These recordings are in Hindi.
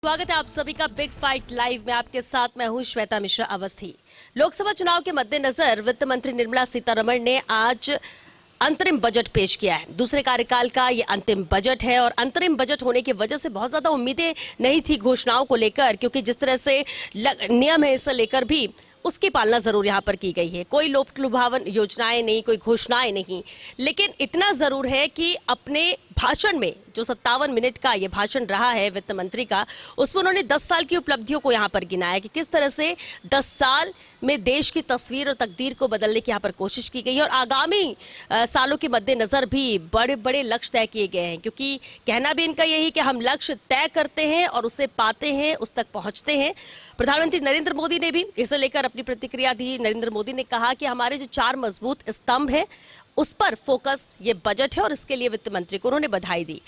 स्वागत है आप सभी का बिग फाइट लाइव में। आपके साथ मैं हूं श्वेता मिश्रा अवस्थी। लोकसभा चुनाव के मद्देनजर वित्त मंत्री निर्मला सीतारमण ने आज अंतरिम बजट पेश किया है। दूसरे कार्यकाल का ये अंतिम बजट है और अंतरिम बजट होने की वजह से बहुत ज्यादा उम्मीदें नहीं थी घोषणाओं को लेकर, क्योंकि जिस तरह से नियम है इसे लेकर भी उसकी पालना जरूर यहाँ पर की गई है। कोई लोक लुभावन योजनाएं नहीं, कोई घोषणाएं नहीं, लेकिन इतना जरूर है कि अपने भाषण में जो 57 मिनट का ये भाषण रहा है वित्त मंत्री का, उसमें उन्होंने 10 साल की उपलब्धियों को यहाँ पर गिनाया कि किस तरह से 10 साल में देश की तस्वीर और तकदीर को बदलने की यहाँ पर कोशिश की गई है और आगामी सालों के मद्देनजर भी बड़े बड़े लक्ष्य तय किए गए हैं। क्योंकि कहना भी इनका यही कि हम लक्ष्य तय करते हैं और उसे पाते हैं, उस तक पहुंचते हैं। प्रधानमंत्री नरेंद्र मोदी ने भी इसे लेकर अपनी प्रतिक्रिया दी। नरेंद्र मोदी ने कहा कि हमारे जो 4 मजबूत स्तंभ है उस पर फोकस ये बजट है और इसके लिए वित्त मंत्री को उन्होंने बधाई दी।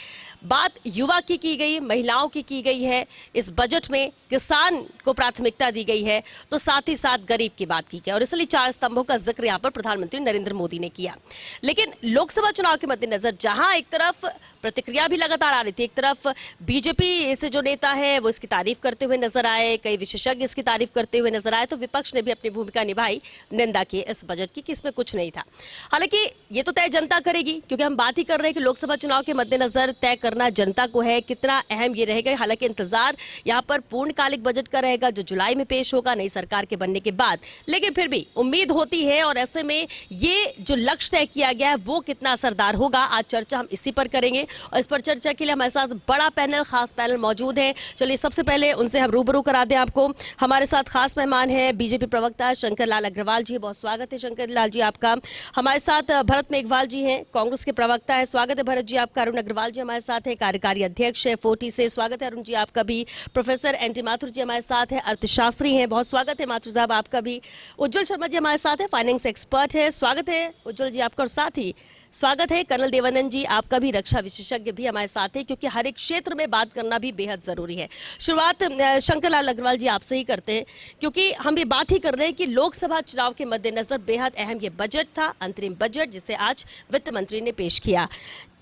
बात युवा की गई, महिलाओं की गई है, इस बजट में किसान को प्राथमिकता दी गई है, तो साथ ही साथ गरीब की बात की गई और इसलिए 4 स्तंभों का जिक्र यहाँ पर प्रधानमंत्री नरेंद्र मोदी ने किया। लेकिन लोकसभा चुनाव के मद्देनजर जहां एक तरफ प्रतिक्रिया भी लगातार आ रही थी, एक तरफ बीजेपी से जो नेता है वो इसकी तारीफ करते हुए नजर आए, कई विशेषज्ञ इसकी तारीफ करते हुए नजर आए, तो विपक्ष ने भी अपनी भूमिका निभाई, निंदा की इस बजट की कि इसमें कुछ नहीं था। हालांकि ये तो तय जनता करेगी, क्योंकि हम बात ही कर रहे हैं कि लोकसभा चुनाव के मद्देनजर तय करना जनता को है कितना अहम ये रहेगा। हालांकि इंतजार यहाँ पर पूर्णकालिक बजट का रहेगा जो जुलाई में पेश होगा नई सरकार के बनने के बाद, लेकिन फिर भी उम्मीद होती है और ऐसे में ये जो लक्ष्य तय किया गया है वो कितना असरदार होगा, आज चर्चा हम इसी पर करेंगे। और इस पर चर्चा के लिए हमारे साथ बड़ा पैनल, खास पैनल मौजूद है। चलिए सबसे पहले उनसे हम रूबरू करा दें आपको। हमारे साथ खास मेहमान है बीजेपी प्रवक्ता शंकर लाल अग्रवाल जी, बहुत स्वागत है शंकर लाल जी आपका। हमारे साथ भरत मेघवाल जी हैं, कांग्रेस के प्रवक्ता है, स्वागत है भरत जी आपका। अरुण अग्रवाल जी हमारे साथ है, कार्यकारी अध्यक्ष है 40 से, स्वागत है अरुण जी आपका भी। Professor NT. माथुर जी हमारे साथ है, अर्थशास्त्री हैं, बहुत स्वागत है माथुर साहब आपका भी। उज्जवल शर्मा जी हमारे साथ है, फाइनेंस एक्सपर्ट है, स्वागत है उज्जवल जी आपका। और साथ ही स्वागत है कर्नल देवानंद जी आपका भी, रक्षा विशेषज्ञ भी हमारे साथ है, क्योंकि हर एक क्षेत्र में बात करना भी बेहद जरूरी है। शुरुआत शंकर लाल अग्रवाल जी आपसे ही करते हैं, क्योंकि हम ये बात ही कर रहे हैं कि लोकसभा चुनाव के मद्देनजर बेहद अहम ये बजट था, अंतरिम बजट जिसे आज वित्त मंत्री ने पेश किया।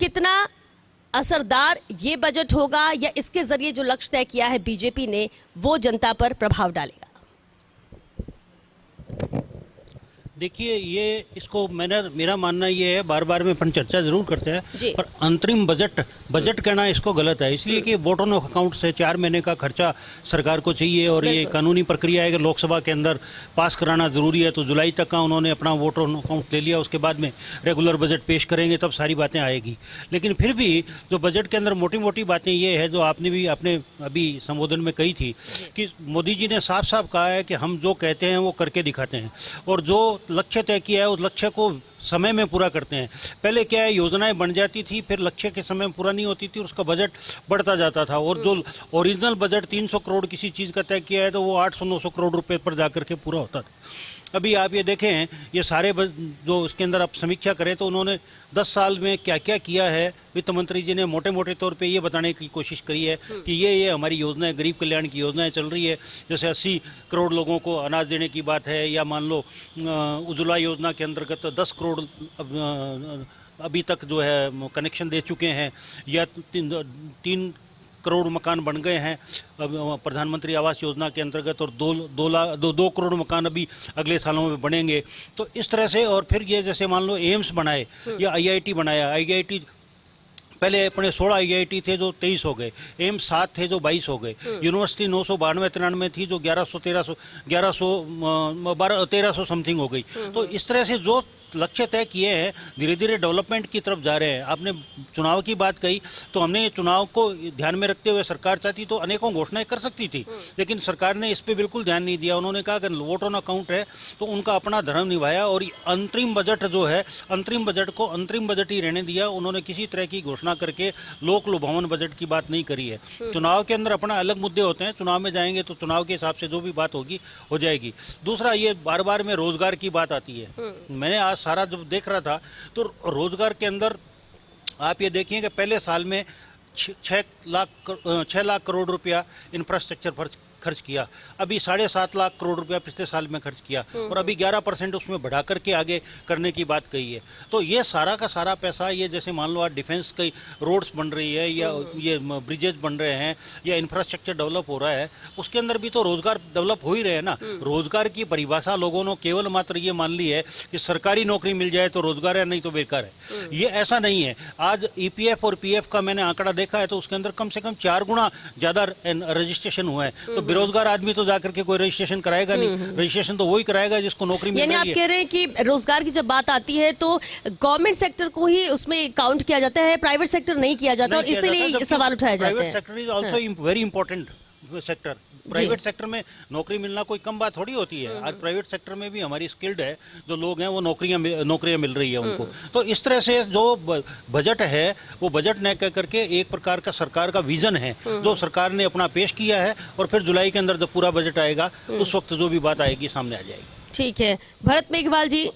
कितना असरदार ये बजट होगा या इसके जरिए जो लक्ष्य तय किया है बीजेपी ने वो जनता पर प्रभाव डालेगा? देखिए, ये इसको मेरा मानना ये है, बार बार में अपन चर्चा जरूर करते हैं, पर अंतरिम बजट कहना इसको गलत है। इसलिए कि वोट ऑन अकाउंट से 4 महीने का खर्चा सरकार को चाहिए और ये कानूनी प्रक्रिया है कि लोकसभा के अंदर पास कराना जरूरी है। तो जुलाई तक का उन्होंने अपना वोट ऑन अकाउंट ले लिया, उसके बाद में रेगुलर बजट पेश करेंगे तब सारी बातें आएगी। लेकिन फिर भी जो बजट के अंदर मोटी मोटी बातें ये है जो आपने अभी संबोधन में कही थी कि मोदी जी ने साफ साफ कहा है कि हम जो कहते हैं वो करके दिखाते हैं और जो लक्ष्य तय किया है उस लक्ष्य को समय में पूरा करते हैं। पहले क्या है, योजनाएं बन जाती थी, फिर लक्ष्य के समय में पूरा नहीं होती थी, उसका बजट बढ़ता जाता था और जो ओरिजिनल बजट 300 करोड़ किसी चीज़ का तय किया है तो वो 800-900 करोड़ रुपए पर जाकर के पूरा होता था। अभी आप ये देखें, ये सारे जो इसके अंदर आप समीक्षा करें तो उन्होंने 10 साल में क्या क्या किया है, वित्त मंत्री जी ने मोटे मोटे तौर पे ये बताने की कोशिश करी है कि ये हमारी योजनाएं, गरीब कल्याण की योजनाएं चल रही है। जैसे 80 करोड़ लोगों को अनाज देने की बात है, या मान लो उज्ज्वला योजना के अंतर्गत 10 करोड़ अभी तक जो है कनेक्शन दे चुके हैं, या 3 करोड़ मकान बन गए हैं प्रधानमंत्री आवास योजना के अंतर्गत और 2 करोड़ मकान अभी अगले सालों में बनेंगे। तो इस तरह से, और फिर ये जैसे मान लो एम्स बनाए या IIT बनाया, IIT पहले अपने 16 IIT थे जो 23 हो गए, एम्स 7 थे जो 22 हो गए, यूनिवर्सिटी 992-93 थी जो 1300 समथिंग हो गई। तो इस तरह से जो लक्ष्य तय किए हैं धीरे धीरे डेवलपमेंट की तरफ जा रहे हैं। आपने चुनाव की बात कही तो हमने चुनाव को ध्यान में रखते हुए, सरकार चाहती तो अनेकों घोषणाएं कर सकती थी, लेकिन सरकार ने इस पे बिल्कुल ध्यान नहीं दिया। उन्होंने कहा कि वोट ऑन अकाउंट है तो उनका अपना धर्म निभाया और अंतरिम बजट जो है, अंतरिम बजट को अंतरिम बजट ही रहने दिया। उन्होंने किसी तरह की घोषणा करके लोक लुभावन बजट की बात नहीं करी है। चुनाव के अंदर अपना अलग मुद्दे होते हैं, चुनाव में जाएंगे तो चुनाव के हिसाब से जो भी बात होगी हो जाएगी। दूसरा, ये बार बार में रोजगार की बात आती है। मैंने आज सारा जब देख रहा था तो रोजगार के अंदर आप ये देखिए कि पहले साल में 6 लाख करोड़ रुपया इंफ्रास्ट्रक्चर पर खर्च किया, अभी 7.5 लाख करोड़ रुपया पिछले साल में खर्च किया और अभी 11% उसमें बढ़ा करके आगे करने की बात कही है। तो ये सारा का सारा पैसा, ये जैसे मान लो आज डिफेंस की रोड्स बन रही है या ये ब्रिजेज बन रहे हैं या इंफ्रास्ट्रक्चर डेवलप हो रहा है, उसके अंदर भी तो रोजगार डेवलप हो ही रहे हैं ना। रोजगार की परिभाषा लोगों ने केवल मात्र ये मान ली है कि सरकारी नौकरी मिल जाए तो रोजगार है, नहीं तो बेकार है। ये ऐसा नहीं है। आज ईपीएफ और पीएफ का मैंने आंकड़ा देखा है तो उसके अंदर कम से कम 4 गुना ज्यादा रजिस्ट्रेशन हुआ है। तो बेरोजगार आदमी तो जाकर के कोई रजिस्ट्रेशन कराएगा नहीं, रजिस्ट्रेशन तो वही कराएगा जिसको नौकरी मिल रही है। यानी आप कह रहे हैं कि रोजगार की जब बात आती है तो गवर्नमेंट सेक्टर को ही उसमें काउंट किया जाता है, प्राइवेट सेक्टर नहीं किया जाता, और इसीलिए सवाल उठाया जाता है। Private sector is also very important sector. Private sector में नौकरी मिलना कोई कम बात थोड़ी होती है। आज प्राइवेट सेक्टर में भी हमारी स्किल्ड है जो लोग हैं वो नौकरियां मिल रही है उनको। तो इस तरह से जो बजट है वो बजट न कह करके एक प्रकार का सरकार का विजन है जो सरकार ने अपना पेश किया है, और फिर जुलाई के अंदर जब पूरा बजट आएगा उस वक्त जो भी बात आएगी सामने आ जाएगी। ठीक है, भरत मेघवाल जी,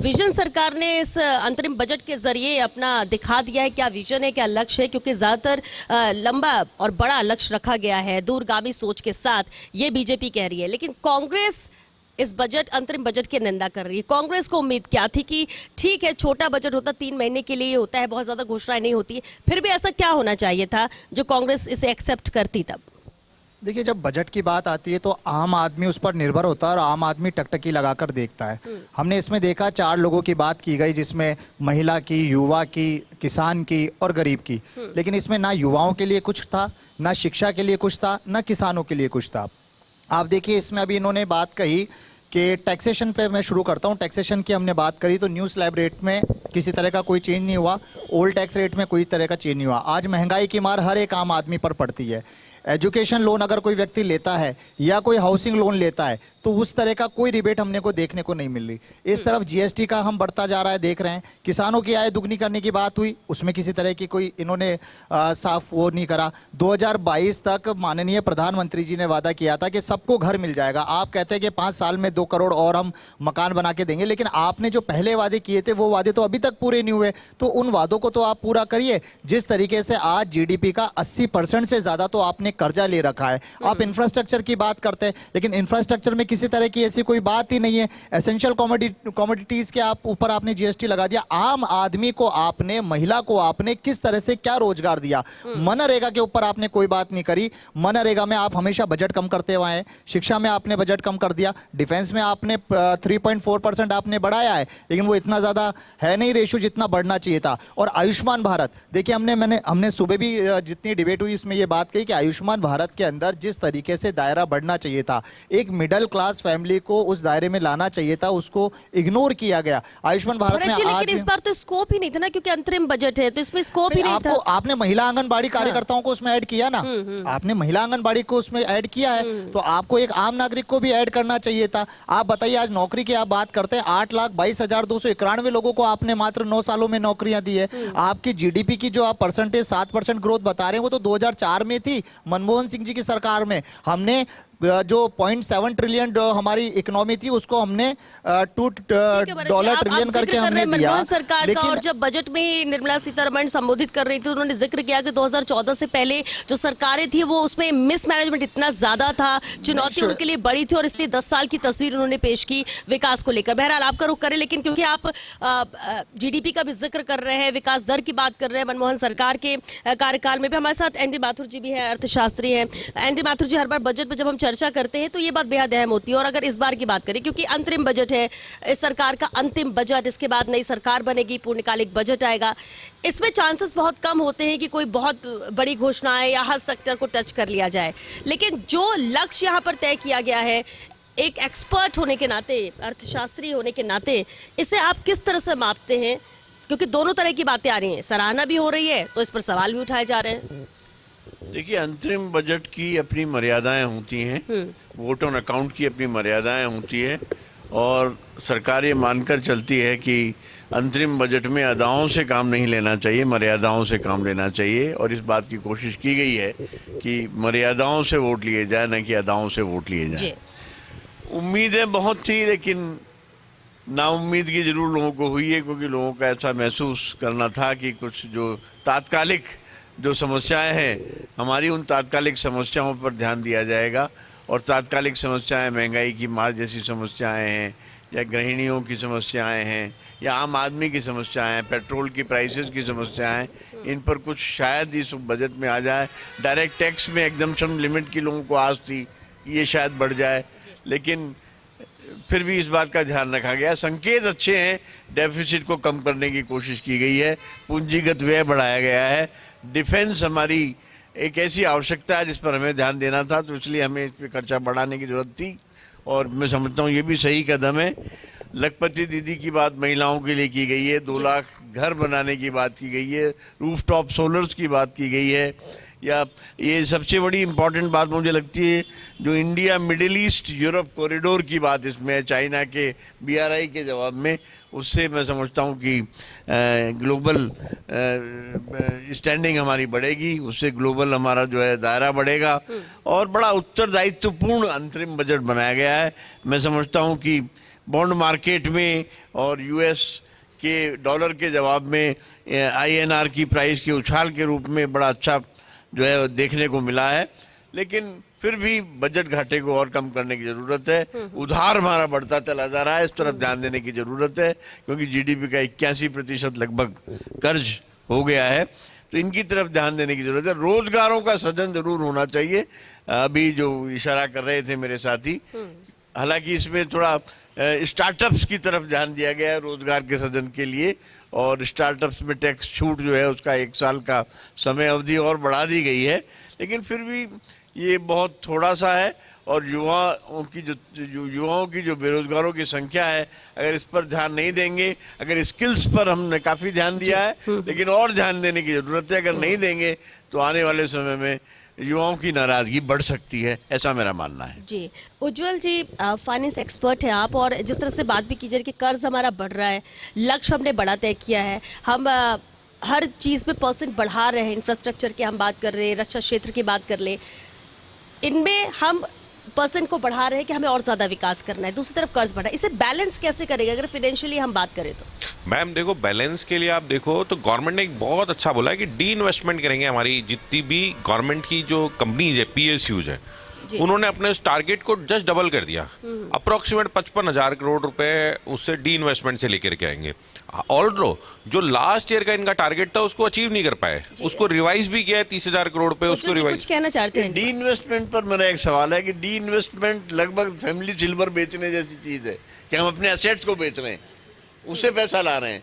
विजन सरकार ने इस अंतरिम बजट के जरिए अपना दिखा दिया है, क्या विजन है, क्या लक्ष्य है? क्योंकि ज्यादातर लंबा और बड़ा लक्ष्य रखा गया है दूरगामी सोच के साथ, ये बीजेपी कह रही है। लेकिन कांग्रेस इस बजट अंतरिम बजट की निंदा कर रही है। कांग्रेस को उम्मीद क्या थी कि ठीक है छोटा बजट होता, 3 महीने के लिए होता है, बहुत ज्यादा घोषणाएं नहीं होती, फिर भी ऐसा क्या होना चाहिए था जो कांग्रेस इसे एक्सेप्ट करती तब? देखिए, जब बजट की बात आती है तो आम आदमी उस पर निर्भर होता है और आम आदमी टकटकी लगाकर देखता है। हमने इसमें देखा 4 लोगों की बात की गई, जिसमें महिला की, युवा की, किसान की और गरीब की। लेकिन इसमें ना युवाओं के लिए कुछ था, ना शिक्षा के लिए कुछ था, ना किसानों के लिए कुछ था। आप देखिए, इसमें अभी इन्होंने बात कही कि टैक्सेशन पे मैं शुरू करता हूँ। टैक्सेशन की हमने बात करी तो न्यू स्लैब रेट में किसी तरह का कोई चेंज नहीं हुआ, ओल्ड टैक्स रेट में कोई तरह का चेंज नहीं हुआ। आज महंगाई की मार हर एक आम आदमी पर पड़ती है। एजुकेशन लोन अगर कोई व्यक्ति लेता है या कोई हाउसिंग लोन लेता है तो उस तरह का कोई रिबेट हमने को देखने को नहीं मिल रही। इस तरफ जीएसटी का हम बढ़ता जा रहा है, देख रहे हैं। किसानों की आय दुगनी करने की बात हुई, उसमें किसी तरह की कोई इन्होंने साफ वो नहीं करा। 2022 तक माननीय प्रधानमंत्री जी ने वादा किया था कि सबको घर मिल जाएगा। आप कहते हैं कि 5 साल में 2 करोड़ और हम मकान बना के देंगे, लेकिन आपने जो पहले वादे किए थे वो वादे तो अभी तक पूरे नहीं हुए। तो उन वादों को तो आप पूरा करिए। जिस तरीके से आज जीडीपी का 80% से ज्यादा तो आपने कर्जा ले रखा है। आप इंफ्रास्ट्रक्चर की बात करते हैं, लेकिन इंफ्रास्ट्रक्चर में किसी तरह की ऐसी कोई बात ही नहीं है। एसेंशियल कमोडिटीज के आप ऊपर आपने जीएसटी लगा दिया। आम आदमी को आपने, महिला को आपने किस तरह से क्या रोजगार दिया? मनरेगा के ऊपर आपने कोई बात नहीं करी। मनरेगा में आप हमेशा बजट कम करते हुए हैं। शिक्षा में आपने बजट कम कर दिया। डिफेंस में आपने 3.4% आपने बढ़ाया है, लेकिन वो इतना ज्यादा है नहीं रेशो जितना बढ़ना चाहिए था। और आयुष्मान भारत, देखिए हमने सुबह भी जितनी डिबेट हुई उसमें ये बात कही कि आयुष्मान भारत के अंदर जिस तरीके से दायरा बढ़ना चाहिए था, एक मिडिल क्लास फैमिली को उस दायरे में लाना चाहिए था, उसको इग्नोर किया गया। आयुष्मान भारत में लेकिन इस बार तो स्कोप ही नहीं था ना, क्योंकि अंतरिम बजट है तो इसमें स्कोप ही नहीं था। आपने महिला आंगनबाड़ी कार्यकर्ताओं को उसमें ऐड किया ना, आपने महिला आंगनबाड़ी को उसमें ऐड किया है, तो आपको एक आम नागरिक को भी ऐड करना चाहिए था। आप बताइए, आज नौकरी की आप बात करते हैं, 8,22,291 लोगों को आपने मात्र 9 सालों में नौकरियां दी है। आपकी जीडीपी की जो आप परसेंटेज 7% ग्रोथ बता रहे हैं वो तो 2004 में थी, मनमोहन सिंह जी की सरकार में। हमने जो 0.7 ट्रिलियन हमारी इकोनॉमी थी उसको हमने $2 ट्रिलियन करके हमने दिया। सरकार का, और जब बजट में निर्मला सीतारमण संबोधित कर रही थी उन्होंने जिक्र किया कि 2014 से पहले जो सरकारें थी वो उसमें मिसमैनेजमेंट इतना ज्यादा था, चुनौती उनके लिए बड़ी थी, और इसलिए 10 साल की तस्वीर उन्होंने पेश की विकास को लेकर। बहरहाल आपका रुख करें, लेकिन क्योंकि आप जीडीपी का भी जिक्र कर रहे हैं, विकास दर की बात कर रहे हैं, मनमोहन सरकार के कार्यकाल में भी हमारे साथ एनडी माथुर जी भी हैं, अर्थशास्त्री हैं। एनडी माथुर जी, हर बार बजट पर जब हम चर्चा करते हैं तो ये बात बेहद अहम होती है, और अगर इस बार की बात करें, क्योंकि अंतरिम बजट है, इस सरकार का अंतिम बजट, इसके बाद नई सरकार बनेगी, पूर्णकालिक बजट आएगा, इसमें चांसेस बहुत कम होते हैं कि कोई बहुत बड़ी घोषणाएं या हर सेक्टर को टच कर लिया जाए। लेकिन जो लक्ष्य यहाँ पर तय किया गया है, एक एक्सपर्ट होने के नाते, अर्थशास्त्री होने के नाते, इसे आप किस तरह से मापते हैं? क्योंकि दोनों तरह की बातें आ रही हैं, सराहना भी हो रही है तो इस पर सवाल भी उठाए जा रहे हैं। देखिए, अंतरिम बजट की अपनी मर्यादाएं होती हैं, वोट ऑन अकाउंट की अपनी मर्यादाएं होती है, और सरकार ये मानकर चलती है कि अंतरिम बजट में अदाओं से काम नहीं लेना चाहिए, मर्यादाओं से काम लेना चाहिए। और इस बात की कोशिश की गई है कि मर्यादाओं से वोट लिए जाए, न कि अदाओं से वोट लिए जाए। उम्मीदें बहुत थी, लेकिन नाउम्मीदगी जरूर लोगों को हुई है, क्योंकि लोगों का ऐसा महसूस करना था कि कुछ जो तात्कालिक जो समस्याएं हैं हमारी, उन तात्कालिक समस्याओं पर ध्यान दिया जाएगा और तात्कालिक समस्याएं, महंगाई की मार जैसी समस्याएं हैं, या गृहिणियों की समस्याएं हैं, या आम आदमी की समस्याएं हैं, पेट्रोल की प्राइसेस की समस्याएं, इन पर कुछ शायद इस बजट में आ जाए। डायरेक्ट टैक्स में एग्जम्पशन लिमिट की लोगों को आस थी, ये शायद बढ़ जाए, लेकिन फिर भी इस बात का ध्यान रखा गया। संकेत अच्छे हैं, डेफिसिट को कम करने की कोशिश की गई है, पूंजीगत व्यय बढ़ाया गया है, डिफेंस हमारी एक ऐसी आवश्यकता है जिस पर हमें ध्यान देना था, तो इसलिए हमें इस पर खर्चा बढ़ाने की जरूरत थी, और मैं समझता हूँ ये भी सही कदम है। लखपति दीदी की बात महिलाओं के लिए की गई है, 2 लाख घर बनाने की बात की गई है, रूफटॉप सोलर्स की बात की गई है, या ये सबसे बड़ी इम्पॉर्टेंट बात मुझे लगती है जो India middle east Europe corridor की बात इसमें है, चाइना के BRI के जवाब में, उससे मैं समझता हूँ कि ग्लोबल स्टैंडिंग हमारी बढ़ेगी, उससे ग्लोबल हमारा जो है दायरा बढ़ेगा, और बड़ा उत्तरदायित्वपूर्ण अंतरिम बजट बनाया गया है। मैं समझता हूँ कि बॉन्ड मार्केट में और US के डॉलर के जवाब में INR की प्राइस के उछाल के रूप में बड़ा अच्छा जो है देखने को मिला है, लेकिन फिर भी बजट घाटे को और कम करने की जरूरत है। उधार हमारा बढ़ता चला जा रहा है, इस तरफ ध्यान देने की जरूरत है, क्योंकि GDP का 81% लगभग कर्ज हो गया है, तो इनकी तरफ ध्यान देने की जरूरत है। रोजगारों का सृजन जरूर होना चाहिए, अभी जो इशारा कर रहे थे मेरे साथी, हालांकि इसमें थोड़ा स्टार्टअप्स की तरफ ध्यान दिया गया है रोजगार के सृजन के लिए, और स्टार्टअप्स में टैक्स छूट जो है उसका 1 साल का समय अवधि और बढ़ा दी गई है, लेकिन फिर भी ये बहुत थोड़ा सा है, और युवाओं की जो बेरोजगारों की संख्या है, अगर इस पर ध्यान नहीं देंगे, अगर स्किल्स पर हमने काफ़ी ध्यान दिया है, लेकिन और ध्यान देने की ज़रूरत है। अगर नहीं देंगे तो आने वाले समय में युवाओं की नाराजगी बढ़ सकती है, ऐसा मेरा मानना है। जी, उज्जवल जी फाइनेंस एक्सपर्ट हैं आप, और जिस तरह से बात भी की जा रही है कि कर्ज हमारा बढ़ रहा है, लक्ष्य हमने बड़ा तय किया है, हम हर चीज़ में % बढ़ा रहे हैं, इंफ्रास्ट्रक्चर की हम बात कर रहे हैं, रक्षा क्षेत्र की बात कर ले, इनमें हम % को बढ़ा रहे हैं कि हमें और ज़्यादा विकास करना है, दूसरी तरफ कर्ज बढ़ा, इसे बैलेंस कैसे करेंगे अगर फाइनेंशियली हम बात करें तो? मैम देखो, बैलेंस के लिए आप देखो तो गवर्नमेंट ने एक बहुत अच्छा बोला है कि डी इन्वेस्टमेंट करेंगे। हमारी जितनी भी गवर्नमेंट की जो कंपनीज है, PSUs है, उन्होंने अपने उस टारगेट को जस्ट डबल कर दिया, अप्रोक्सीमेट 55,000 करोड़ रुपए उससे डी इन्वेस्टमेंट से लेकर के आएंगे। ऑल्दो जो लास्ट ईयर का इनका टारगेट था उसको अचीव नहीं कर पाए, उसको रिवाइज भी किया है 30,000 करोड़ रुपए, उसको रिवाइज। कुछ कहना चाहते हैं? डी इन्वेस्टमेंट पर मेरा एक सवाल है कि डी इन्वेस्टमेंट लगभग फैमिली सिल्वर बेचने जैसी चीज है कि हम अपने असेट्स को बेच रहे हैं, उससे पैसा ला रहे हैं,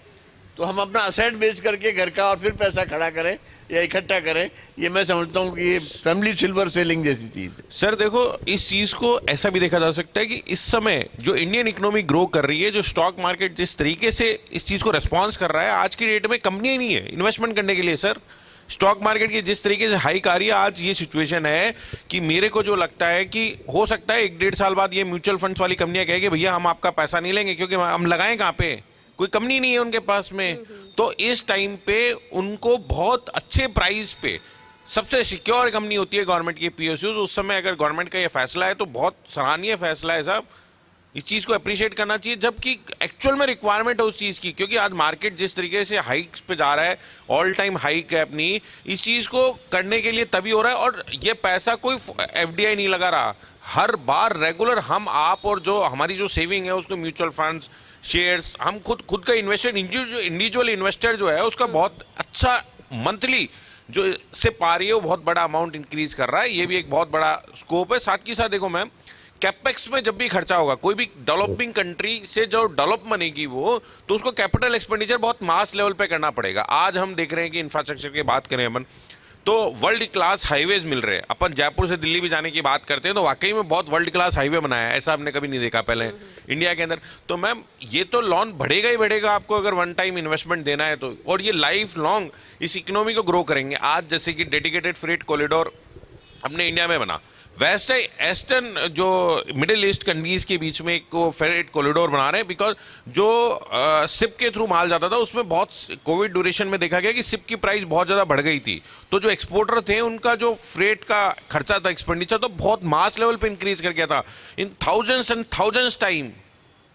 तो हम अपना असेट बेच करके घर का और फिर पैसा खड़ा करें या इकट्ठा करें, ये मैं समझता हूँ कि ये फैमिली सिल्वर सेलिंग जैसी चीज है। सर देखो, इस चीज को ऐसा भी देखा जा सकता है कि इस समय जो इंडियन इकोनॉमी ग्रो कर रही है, जो स्टॉक मार्केट जिस तरीके से इस चीज को रेस्पॉन्स कर रहा है, आज की डेट में कंपनी ही नहीं है इन्वेस्टमेंट करने के लिए। सर स्टॉक मार्केट की जिस तरीके से हाइक आ रही है, आज ये सिचुएशन है कि मेरे को जो लगता है कि हो सकता है 1-1.5 साल बाद ये म्यूचुअल फंड्स वाली कंपनियां कहेंगे भैया हम आपका पैसा नहीं लेंगे, क्योंकि हम लगाएं कहाँ पे, कोई कंपनी नहीं है उनके पास में। तो इस टाइम पे उनको बहुत अच्छे प्राइस पे, सबसे सिक्योर कंपनी होती है गवर्नमेंट की PSUs, उस समय अगर गवर्नमेंट का ये फैसला है तो बहुत सराहनीय फैसला है साहब, इस चीज़ को अप्रिशिएट करना चाहिए, जबकि एक्चुअल में रिक्वायरमेंट है उस चीज़ की, क्योंकि आज मार्केट जिस तरीके से हाइक्स पे जा रहा है, ऑल टाइम हाइक है अपनी, इस चीज़ को करने के लिए तभी हो रहा है। और ये पैसा कोई FDI नहीं लगा रहा, हर बार रेगुलर हम आप और जो हमारी जो सेविंग है उसको म्यूचुअल फंड्स, शेयर्स, हम खुद का इन्वेस्टर, इंडिविजुअल इन्वेस्टर जो है उसका बहुत अच्छा मंथली जो सिप आ रही है वो बहुत बड़ा अमाउंट इंक्रीज कर रहा है, ये भी एक बहुत बड़ा स्कोप है। साथ ही साथ देखो मैम, कैपेक्स में जब भी खर्चा होगा, कोई भी डेवलपिंग कंट्री से जो डेवलप बनेगी वो, तो उसको कैपिटल एक्सपेंडिचर बहुत मास लेवल पे करना पड़ेगा। आज हम देख रहे हैं कि इंफ्रास्ट्रक्चर की बात करें अपन तो वर्ल्ड क्लास हाईवेज मिल रहे हैं, अपन जयपुर से दिल्ली भी जाने की बात करते हैं तो वाकई में बहुत वर्ल्ड क्लास हाईवे बनाया है, ऐसा हमने कभी नहीं देखा पहले इंडिया के अंदर। तो मैम ये तो लोन बढ़ेगा ही बढ़ेगा आपको अगर वन टाइम इन्वेस्टमेंट देना है तो, और ये लाइफ लॉन्ग इस इकोनॉमी को ग्रो करेंगे। आज जैसे कि डेडिकेटेड फ्रेट कॉरिडोर अपने इंडिया में बना, वेस्ट ईस्टर्न जो मिडिल ईस्ट कंट्रीज के बीच में एक फ्रेट कॉरिडोर बना रहे हैं, बिकॉज जो सिप के थ्रू माल जाता था उसमें बहुत कोविड ड्यूरेशन में देखा गया कि सिप की प्राइस बहुत ज़्यादा बढ़ गई थी, तो जो एक्सपोर्टर थे उनका जो फ्रेट का खर्चा था, एक्सपेंडिचर तो बहुत मास लेवल पे इंक्रीज कर गया था, in thousands and thousands time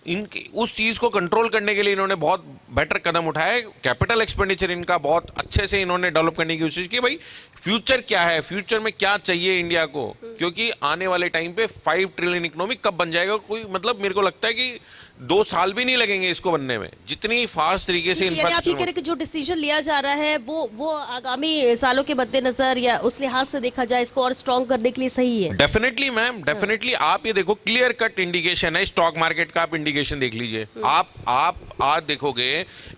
इनकी उस चीज को कंट्रोल करने के लिए इन्होंने बहुत बेटर कदम उठाया है। कैपिटल एक्सपेंडिचर इनका बहुत अच्छे से इन्होंने डेवलप करने की कोशिश की। भाई फ्यूचर क्या है, फ्यूचर में क्या चाहिए इंडिया को, क्योंकि आने वाले टाइम पे 5 ट्रिलियन इकोनॉमी कब बन जाएगा, कोई मतलब मेरे को लगता है कि 2 साल भी नहीं लगेंगे इसको बनने में, जितनी फास्ट तरीके से यानी आप ये कह रहे इंफ्रास्ट्रक्चर। हैं कि जो डिसीजन लिया जा रहा है वो आगामी सालों के मद्देनजर या उस लिहाज से देखा जाए इसको और स्ट्रॉन्ग करने के लिए सही है। Definitely ma'am, definitely. आप ये देखो, क्लियर कट इंडिकेशन है स्टॉक मार्केट का, आप इंडिकेशन देख लीजिए। आप आज देखोगे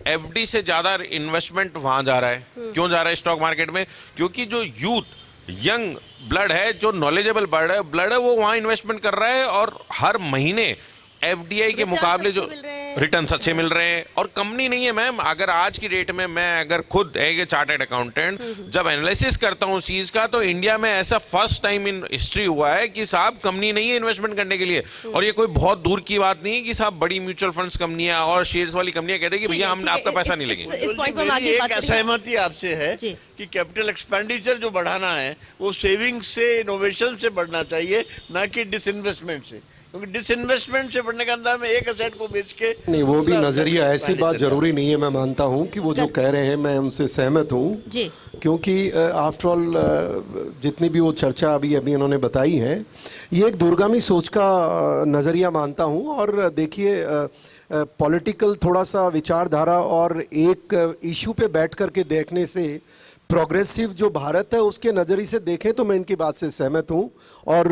एफडी से ज्यादा इन्वेस्टमेंट वहां जा रहा है। क्यों जा रहा है स्टॉक मार्केट में? क्योंकि जो यूथ यंग ब्लड है, जो नॉलेजेबल ब्लड है वो वहां इन्वेस्टमेंट कर रहा है, और हर महीने एफडीआई के Returns मुकाबले अच्छे जो मिल रहे हैं। रिटर्न्स अच्छे मिल रहे हैं। और कंपनी नहीं है मैम, अगर आज की डेट में मैं अगर खुद एक चार्टर्ड अकाउंटेंट जब एनालिसिस करता हूँ उस चीज का, तो इंडिया में ऐसा फर्स्ट टाइम इन हिस्ट्री हुआ है कि साहब कंपनी नहीं है इन्वेस्टमेंट करने के लिए। और ये कोई बहुत दूर की बात नहीं है कि साहब बड़ी म्यूचुअल फंड्स कंपनियां और शेयर्स वाली कंपनियां कहते हैं कि भैया हम आपका पैसा नहीं लेंगे। इस पॉइंट पर हम मेरी आगे बात एक करेंगे। असहमति आपसे है जी। कि कैपिटल एक्सपेंडिचर जो बढ़ाना है वो सेविंग से, इनोवेशन से बढ़ना चाहिए, ना कि डिसइन्वेस्टमेंट से। क्योंकि डिसइन्वेस्टमेंट से बढ़ने का अंदर में एक एसेट को बेच के नहीं, वो भी दूसरा नजरिया, asset ऐसी बात expenditure जरूरी नहीं है। मैं मानता हूँ कि वो जो कह रहे हैं मैं उनसे सहमत हूँ, जी। क्योंकि आफ्टर ऑल जितनी भी वो चर्चा अभी उन्होंने बताई है, ये एक दूरगामी सोच का नजरिया मानता हूँ। और देखिए, पॉलिटिकल थोड़ा सा विचारधारा और एक इशू पे बैठ करके देखने से, प्रोग्रेसिव जो भारत है उसके नज़रिए से देखें तो मैं इनकी बात से सहमत हूँ। और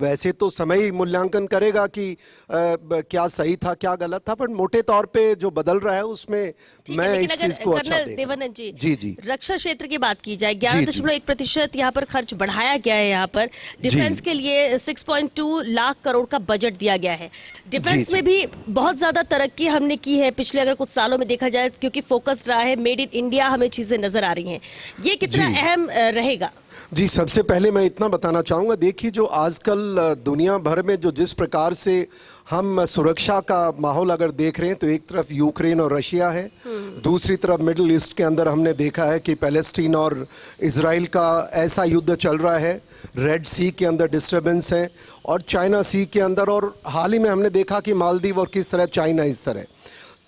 वैसे तो समय ही मूल्यांकन करेगा कि क्या सही था क्या गलत था, पर मोटे तौर पे जो बदल रहा है उसमें मैं इस चीज को अच्छा कर्नल देखता देवानंद हूं। जी, जी रक्षा क्षेत्र की बात की जाए, 11.1% यहाँ पर खर्च बढ़ाया गया है। यहाँ पर डिफेंस के लिए 6.2 लाख करोड़ का बजट दिया गया है। डिफेंस जी। में भी बहुत ज्यादा तरक्की हमने की है पिछले अगर कुछ सालों में देखा जाए, क्योंकि फोकस रहा है मेड इन इंडिया, हमें चीजें नजर आ रही हैं। ये कितना जी। अहम रहेगा? जी, सबसे पहले मैं इतना बताना चाहूँगा, देखिए जो आजकल दुनिया भर में जो जिस प्रकार से हम सुरक्षा का माहौल अगर देख रहे हैं, तो एक तरफ यूक्रेन और रशिया है, दूसरी तरफ मिडिल ईस्ट के अंदर हमने देखा है कि पैलेस्टीन और इजराइल का ऐसा युद्ध चल रहा है, रेड सी के अंदर डिस्टर्बेंस है, और चाइना सी के अंदर, और हाल ही में हमने देखा कि मालदीव और किस तरह चाइना इस तरह।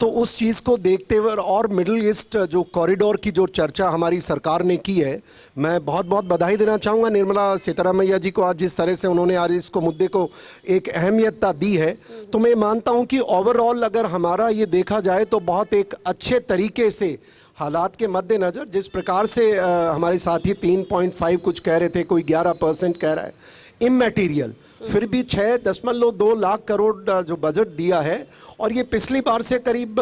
तो उस चीज़ को देखते हुए और मिडिल ईस्ट जो कॉरिडोर की जो चर्चा हमारी सरकार ने की है, मैं बहुत बहुत बधाई देना चाहूँगा निर्मला सीतारमैया जी को। आज जिस तरह से उन्होंने आज इसको मुद्दे को एक अहमियतता दी है, तो मैं मानता हूँ कि ओवरऑल अगर हमारा ये देखा जाए तो बहुत एक अच्छे तरीके से हालात के मद्देनज़र, जिस प्रकार से हमारे साथी 3.5 कुछ कह रहे थे, कोई 11% कह रहा है, इमैटीरियल, फिर भी 6.2 लाख करोड़ जो बजट दिया है, और ये पिछली बार से करीब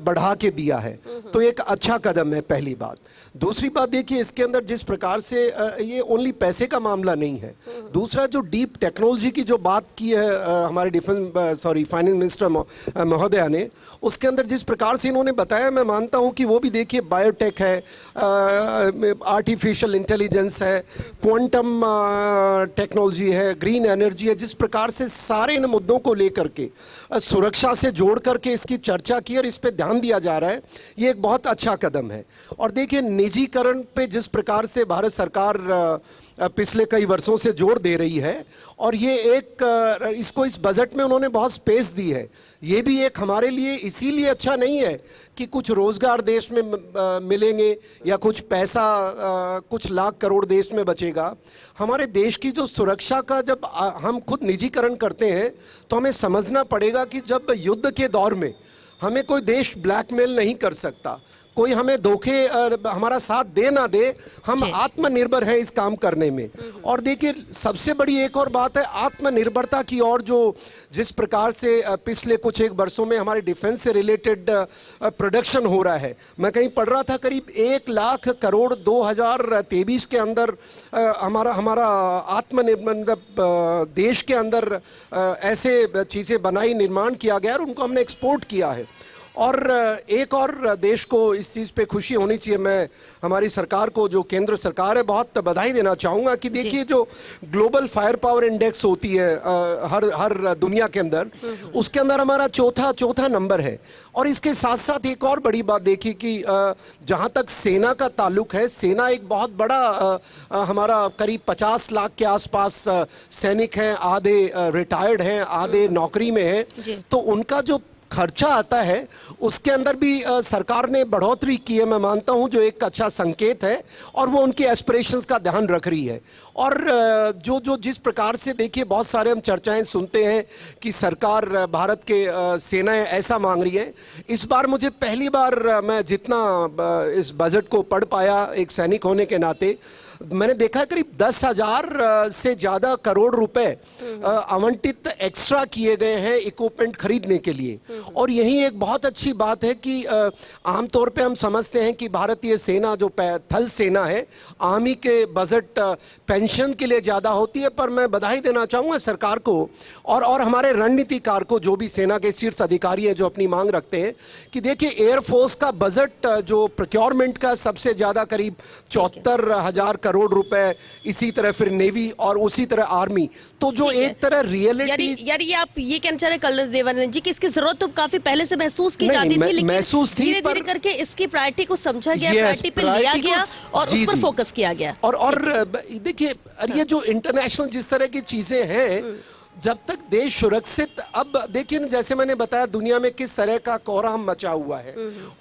बढ़ा के दिया है, तो एक अच्छा कदम है, पहली बात। दूसरी बात देखिए, इसके अंदर जिस प्रकार से ये ओनली पैसे का मामला नहीं है, दूसरा जो डीप टेक्नोलॉजी की जो बात की है हमारे फाइनेंस मिनिस्टर महोदया ने, उसके अंदर जिस प्रकार से इन्होंने बताया, मैं मानता हूँ कि वो भी देखिए बायोटेक है, आर्टिफिशियल इंटेलिजेंस है, क्वांटम टेक्नोलॉजी है, ग्रीन एनर्जी है, जिस प्रकार से सारे इन मुद्दों को लेकर के सुरक्षा से जोड़ करके इसकी चर्चा की और इस पे ध्यान दिया जा रहा है, ये एक बहुत अच्छा कदम है। और देखिए, निजीकरण पे जिस प्रकार से भारत सरकार पिछले कई वर्षों से जोर दे रही है, और ये एक इसको इस बजट में उन्होंने बहुत स्पेस दी है, ये भी एक हमारे लिए इसीलिए अच्छा नहीं है कि कुछ रोजगार देश में मिलेंगे या कुछ पैसा कुछ लाख करोड़ देश में बचेगा। हमारे देश की जो सुरक्षा का जब हम खुद निजीकरण करते हैं, तो हमें समझना पड़ेगा कि जब युद्ध के दौर में हमें कोई देश ब्लैकमेल नहीं कर सकता, कोई हमें धोखे हमारा साथ दे ना दे, हम आत्मनिर्भर हैं इस काम करने में। और देखिए, सबसे बड़ी एक और बात है आत्मनिर्भरता की, और जो जिस प्रकार से पिछले कुछ एक वर्षों में हमारे डिफेंस से रिलेटेड प्रोडक्शन हो रहा है, मैं कहीं पढ़ रहा था करीब 1 लाख करोड़ 2023 के अंदर हमारा आत्मनिर्भर देश के अंदर ऐसे चीज़ें बनाई, निर्माण किया गया और उनको हमने एक्सपोर्ट किया है। और एक और देश को इस चीज़ पे खुशी होनी चाहिए, मैं हमारी सरकार को, जो केंद्र सरकार है, बहुत बधाई देना चाहूँगा कि देखिए जो ग्लोबल फायर पावर इंडेक्स होती है हर दुनिया के अंदर, उसके अंदर हमारा चौथा नंबर है। और इसके साथ साथ एक और बड़ी बात देखी कि जहाँ तक सेना का ताल्लुक है, सेना एक बहुत बड़ा हमारा करीब 50 लाख के आसपास सैनिक हैं, आधे रिटायर्ड हैं, आधे नौकरी में हैं, तो उनका जो खर्चा आता है उसके अंदर भी सरकार ने बढ़ोतरी की है, मैं मानता हूं, जो एक अच्छा संकेत है और वो उनके एस्पिरेशंस का ध्यान रख रही है। और जो जिस प्रकार से देखिए बहुत सारे हम चर्चाएं सुनते हैं कि सरकार भारत के सेनाएं ऐसा मांग रही है, इस बार मुझे पहली बार मैं जितना इस बजट को पढ़ पाया एक सैनिक होने के नाते, मैंने देखा करीब 10,000 से ज़्यादा करोड़ रुपए आवंटित एक्स्ट्रा किए गए हैं इक्विपमेंट खरीदने के लिए। और यही एक बहुत अच्छी बात है कि आमतौर पे हम समझते हैं कि भारतीय सेना जो थल सेना है, आर्मी के बजट पेंशन के लिए ज़्यादा होती है, पर मैं बधाई देना चाहूँगा सरकार को और हमारे रणनीतिकार को, जो भी सेना के शीर्ष अधिकारी हैं जो अपनी मांग रखते हैं कि देखिए एयरफोर्स का बजट जो प्रोक्योरमेंट का सबसे ज़्यादा करीब 74,000 करोड़ रुपए, इसी तरह फिर नेवी और उसी तरह आर्मी, तो जो एक तरह रियलिटी यानी आप ये कहना चाह रहे कर्नल देवानंद जी कि इसकी जरूरत तो काफी पहले से महसूस की जाती थी, लेकिन महसूस थी, धीरे धीरे करके इसकी प्रायोरिटी को समझा गया, प्रायोरिटी पे लिया गया और उस पर फोकस किया गया। और देखिए ये जो इंटरनेशनल जिस तरह की चीजें हैं, जब तक देश सुरक्षित, अब देखिए ना, जैसे मैंने बताया दुनिया में किस तरह का कोहराम मचा हुआ है,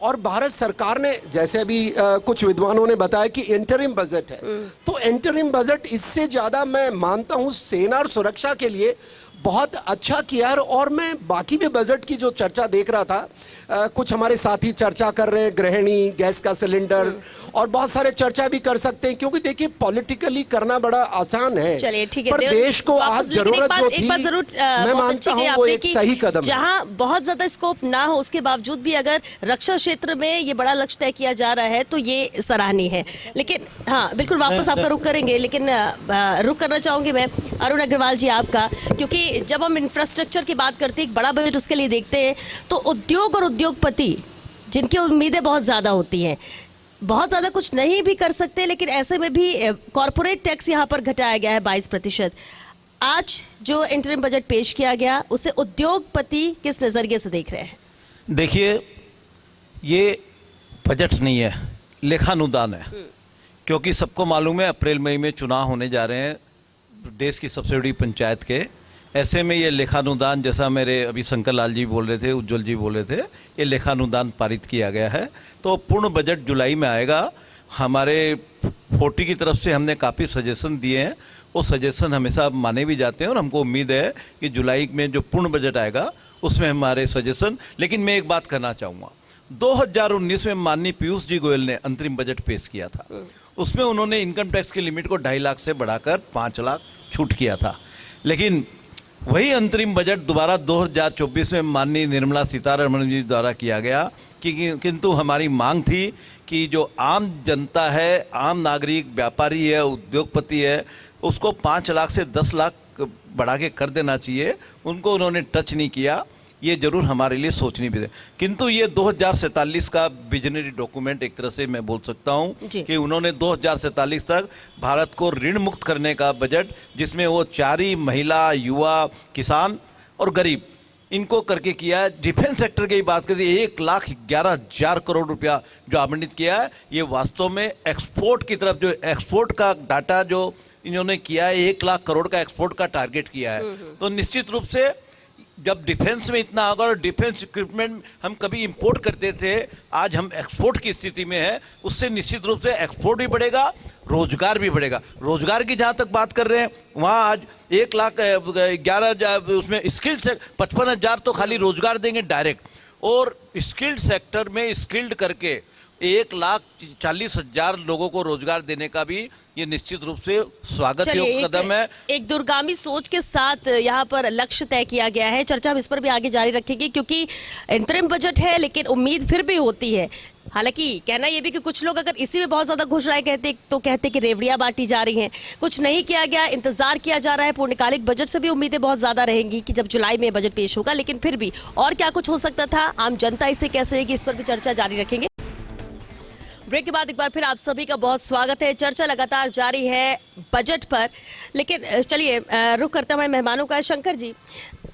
और भारत सरकार ने, जैसे अभी कुछ विद्वानों ने बताया कि इंटरिम बजट है, तो इंटरिम बजट इससे ज्यादा मैं मानता हूं सेना और सुरक्षा के लिए बहुत अच्छा किया है। और मैं बाकी भी बजट की जो चर्चा देख रहा था, कुछ हमारे साथी चर्चा कर रहे हैं, गृहिणी, गैस का सिलेंडर, और बहुत सारे चर्चा भी कर सकते हैं, क्योंकि देखिए पॉलिटिकली करना बड़ा आसान है, चलिए ठीक है, पर देश को आज जरूरत जो थी, मैं मानता हूं वो एक सही कदम है। जहां बहुत ज्यादा स्कोप ना हो उसके बावजूद भी अगर रक्षा क्षेत्र में ये बड़ा लक्ष्य तय किया जा रहा है तो ये सराहनीय है। लेकिन हाँ बिल्कुल वापस आपका रुख करेंगे, लेकिन रुख करना चाहूंगी मैं अरुण अग्रवाल जी आपका, क्योंकि जब हम इंफ्रास्ट्रक्चर की बात करते हैं, एक बड़ा बजट उसके लिए देखते हैं, तो उद्योग और उद्योगपति जिनकी उम्मीदें बहुत ज्यादा होती हैं, बहुत ज्यादा कुछ नहीं भी कर सकते, लेकिन ऐसे में भी कॉर्पोरेट टैक्स यहाँ पर घटाया गया है 22%। आज जो इंटरिम बजट पेश किया गया उसे उद्योगपति किस नजरिए से देख रहे हैं? देखिए ये बजट नहीं है, लेखानुदान है, क्योंकि सबको मालूम है अप्रैल मई में चुनाव होने जा रहे हैं देश की सबसे बड़ी पंचायत के। ऐसे में ये लेखानुदान, जैसा मेरे अभी शंकर लाल जी बोल रहे थे, उज्जवल जी बोल रहे थे, ये लेखानुदान पारित किया गया है, तो पूर्ण बजट जुलाई में आएगा। हमारे 40 की तरफ से हमने काफ़ी सजेशन दिए हैं, वो सजेशन हमेशा माने भी जाते हैं और हमको उम्मीद है कि जुलाई में जो पूर्ण बजट आएगा उसमें हमारे सजेशन। लेकिन मैं एक बात करना चाहूँगा, 2019 में माननीय पीयूष जी गोयल ने अंतरिम बजट पेश किया था, उसमें उन्होंने इनकम टैक्स की लिमिट को 2.5 लाख से बढ़ाकर 5 लाख छूट किया था। लेकिन वही अंतरिम बजट दोबारा 2024 में माननीय निर्मला सीतारमण जी द्वारा किया गया, किंतु हमारी मांग थी कि जो आम जनता है, आम नागरिक, व्यापारी है, उद्योगपति है, उसको 5 लाख से 10 लाख बढ़ा के कर देना चाहिए, उनको उन्होंने टच नहीं किया। ये जरूर हमारे लिए सोचनी भी है, किंतु ये 2047 का विजनरी डॉक्यूमेंट एक तरह से मैं बोल सकता हूँ कि उन्होंने 2047 तक भारत को ऋण मुक्त करने का बजट, जिसमें वो 4 ही महिला, युवा, किसान और गरीब, इनको करके किया है। डिफेंस सेक्टर की बात करें, 1,11,000 करोड़ रुपया जो आवंटित किया है, ये वास्तव में एक्सपोर्ट की तरफ, जो एक्सपोर्ट का डाटा जो इन्होंने किया है, 1 लाख करोड़ का एक्सपोर्ट का टारगेट किया है। तो निश्चित रूप से जब डिफेंस में इतना होगा, और डिफेंस इक्विपमेंट हम कभी इंपोर्ट करते थे, आज हम एक्सपोर्ट की स्थिति में है, उससे निश्चित रूप से एक्सपोर्ट भी बढ़ेगा, रोजगार भी बढ़ेगा। रोजगार की जहाँ तक बात कर रहे हैं, वहाँ आज 1,11,000 उसमें स्किल्ड से 55,000 तो खाली रोजगार देंगे डायरेक्ट, और स्किल्ड सेक्टर में स्किल्ड करके 1,40,000 लोगों को रोजगार देने का भी ये निश्चित रूप से स्वागत योग्य कदम है। एक दूरगामी सोच के साथ यहाँ पर लक्ष्य तय किया गया है। चर्चा हम इस पर भी आगे जारी रखेंगे, क्योंकि इंतरिम बजट है लेकिन उम्मीद फिर भी होती है। हालांकि कहना यह भी कि कुछ लोग अगर इसी में बहुत ज्यादा घुस रहे कहते कि रेवड़ियां बांटी जा रही हैं, कुछ नहीं किया गया, इंतजार किया जा रहा है। पूर्णकालिक बजट से भी उम्मीदें बहुत ज्यादा रहेंगी कि जब जुलाई में बजट पेश होगा, लेकिन फिर भी और क्या कुछ हो सकता था, आम जनता इससे कैसे रहेगी, इस पर भी चर्चा जारी रखेंगे। ब्रेक के बाद एक बार फिर आप सभी का बहुत स्वागत है। चर्चा लगातार जारी है बजट पर, लेकिन चलिए रुख करते हैं मेहमानों का। शंकर जी,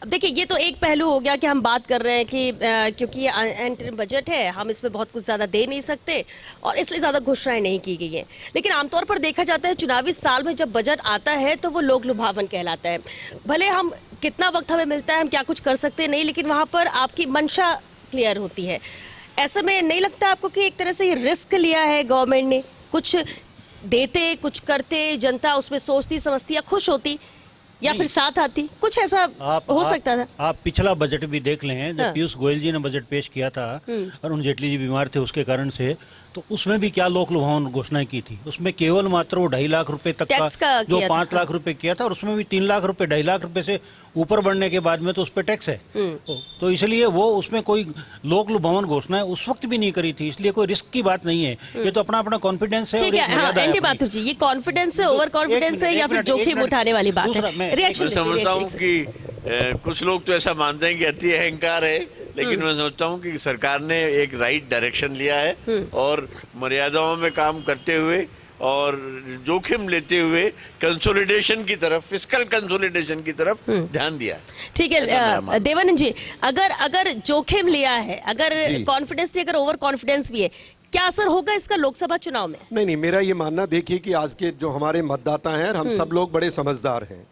अब देखिए ये तो एक पहलू हो गया कि हम बात कर रहे हैं कि क्योंकि ये अंतरिम बजट है, हम इसमें बहुत कुछ ज़्यादा दे नहीं सकते और इसलिए ज़्यादा घोषणाएं नहीं की गई हैं। लेकिन आमतौर पर देखा जाता है चुनावी साल में जब बजट आता है तो वो लोक लुभावन कहलाता है। भले हम कितना वक्त हमें मिलता है, हम क्या कुछ कर सकते नहीं, लेकिन वहाँ पर आपकी मंशा क्लियर होती है। ऐसे में नहीं लगता आपको कि एक तरह से ये रिस्क लिया है गवर्नमेंट ने, कुछ देते कुछ करते, जनता उसमें सोचती समझती या खुश होती या फिर साथ आती, कुछ ऐसा हो सकता था? आप पिछला बजट भी देख लें, जब पीयूष गोयल जी ने बजट पेश किया था, अरुण जेटली जी बीमार थे उसके कारण से, तो उसमें भी क्या लोक लुभावन घोषणाएं की थी। उसमें केवल मात्र वो 2.5 लाख रुपए तक का जो 5 लाख रुपए किया था, और उसमें भी 3 लाख रुपए 2.5 लाख रुपए से ऊपर बढ़ने के बाद में तो उस पर टैक्स है। तो इसलिए वो उसमें कोई लोक लुभावन घोषणाएं उस वक्त भी नहीं करी थी, इसलिए कोई रिस्क की बात नहीं है। ये तो अपना अपना कॉन्फिडेंस है। ठीक है, एंडी माथुर जी, ये कॉन्फिडेंस है, ओवर कॉन्फिडेंस है या फिर जोखिम उठाने वाली बात है? मैं समझता हूँ कि कुछ लोग तो ऐसा मानते हैं कि अति अहंकार है, लेकिन मैं समझता हूँ कि सरकार ने एक राइट डायरेक्शन लिया है और मर्यादाओं में काम करते हुए और जोखिम लेते हुए कंसोलिडेशन की तरफ, फिस्कल कंसोलिडेशन की तरफ ध्यान दिया। ठीक है देवानंद जी, अगर जोखिम लिया है, अगर कॉन्फिडेंस नहीं, अगर ओवर कॉन्फिडेंस भी है, क्या असर होगा इसका लोकसभा चुनाव में? नहीं, मेरा ये मानना, देखिए कि आज के जो हमारे मतदाता हैं, हम सब लोग बड़े समझदार हैं।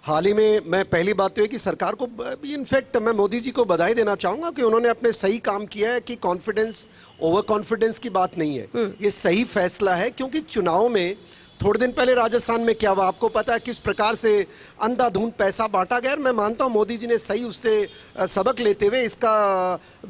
हाल ही में मैं पहली बात तो है कि सरकार को, इनफैक्ट मैं मोदी जी को बधाई देना चाहूँगा कि उन्होंने अपने सही काम किया है कि कॉन्फिडेंस ओवर कॉन्फिडेंस की बात नहीं है, ये सही फैसला है। क्योंकि चुनाव में थोड़े दिन पहले राजस्थान में क्या हुआ आपको पता है, किस प्रकार से अंधाधुंध पैसा बांटा गया। मैं मानता हूं मोदी जी ने सही उससे सबक लेते हुए इसका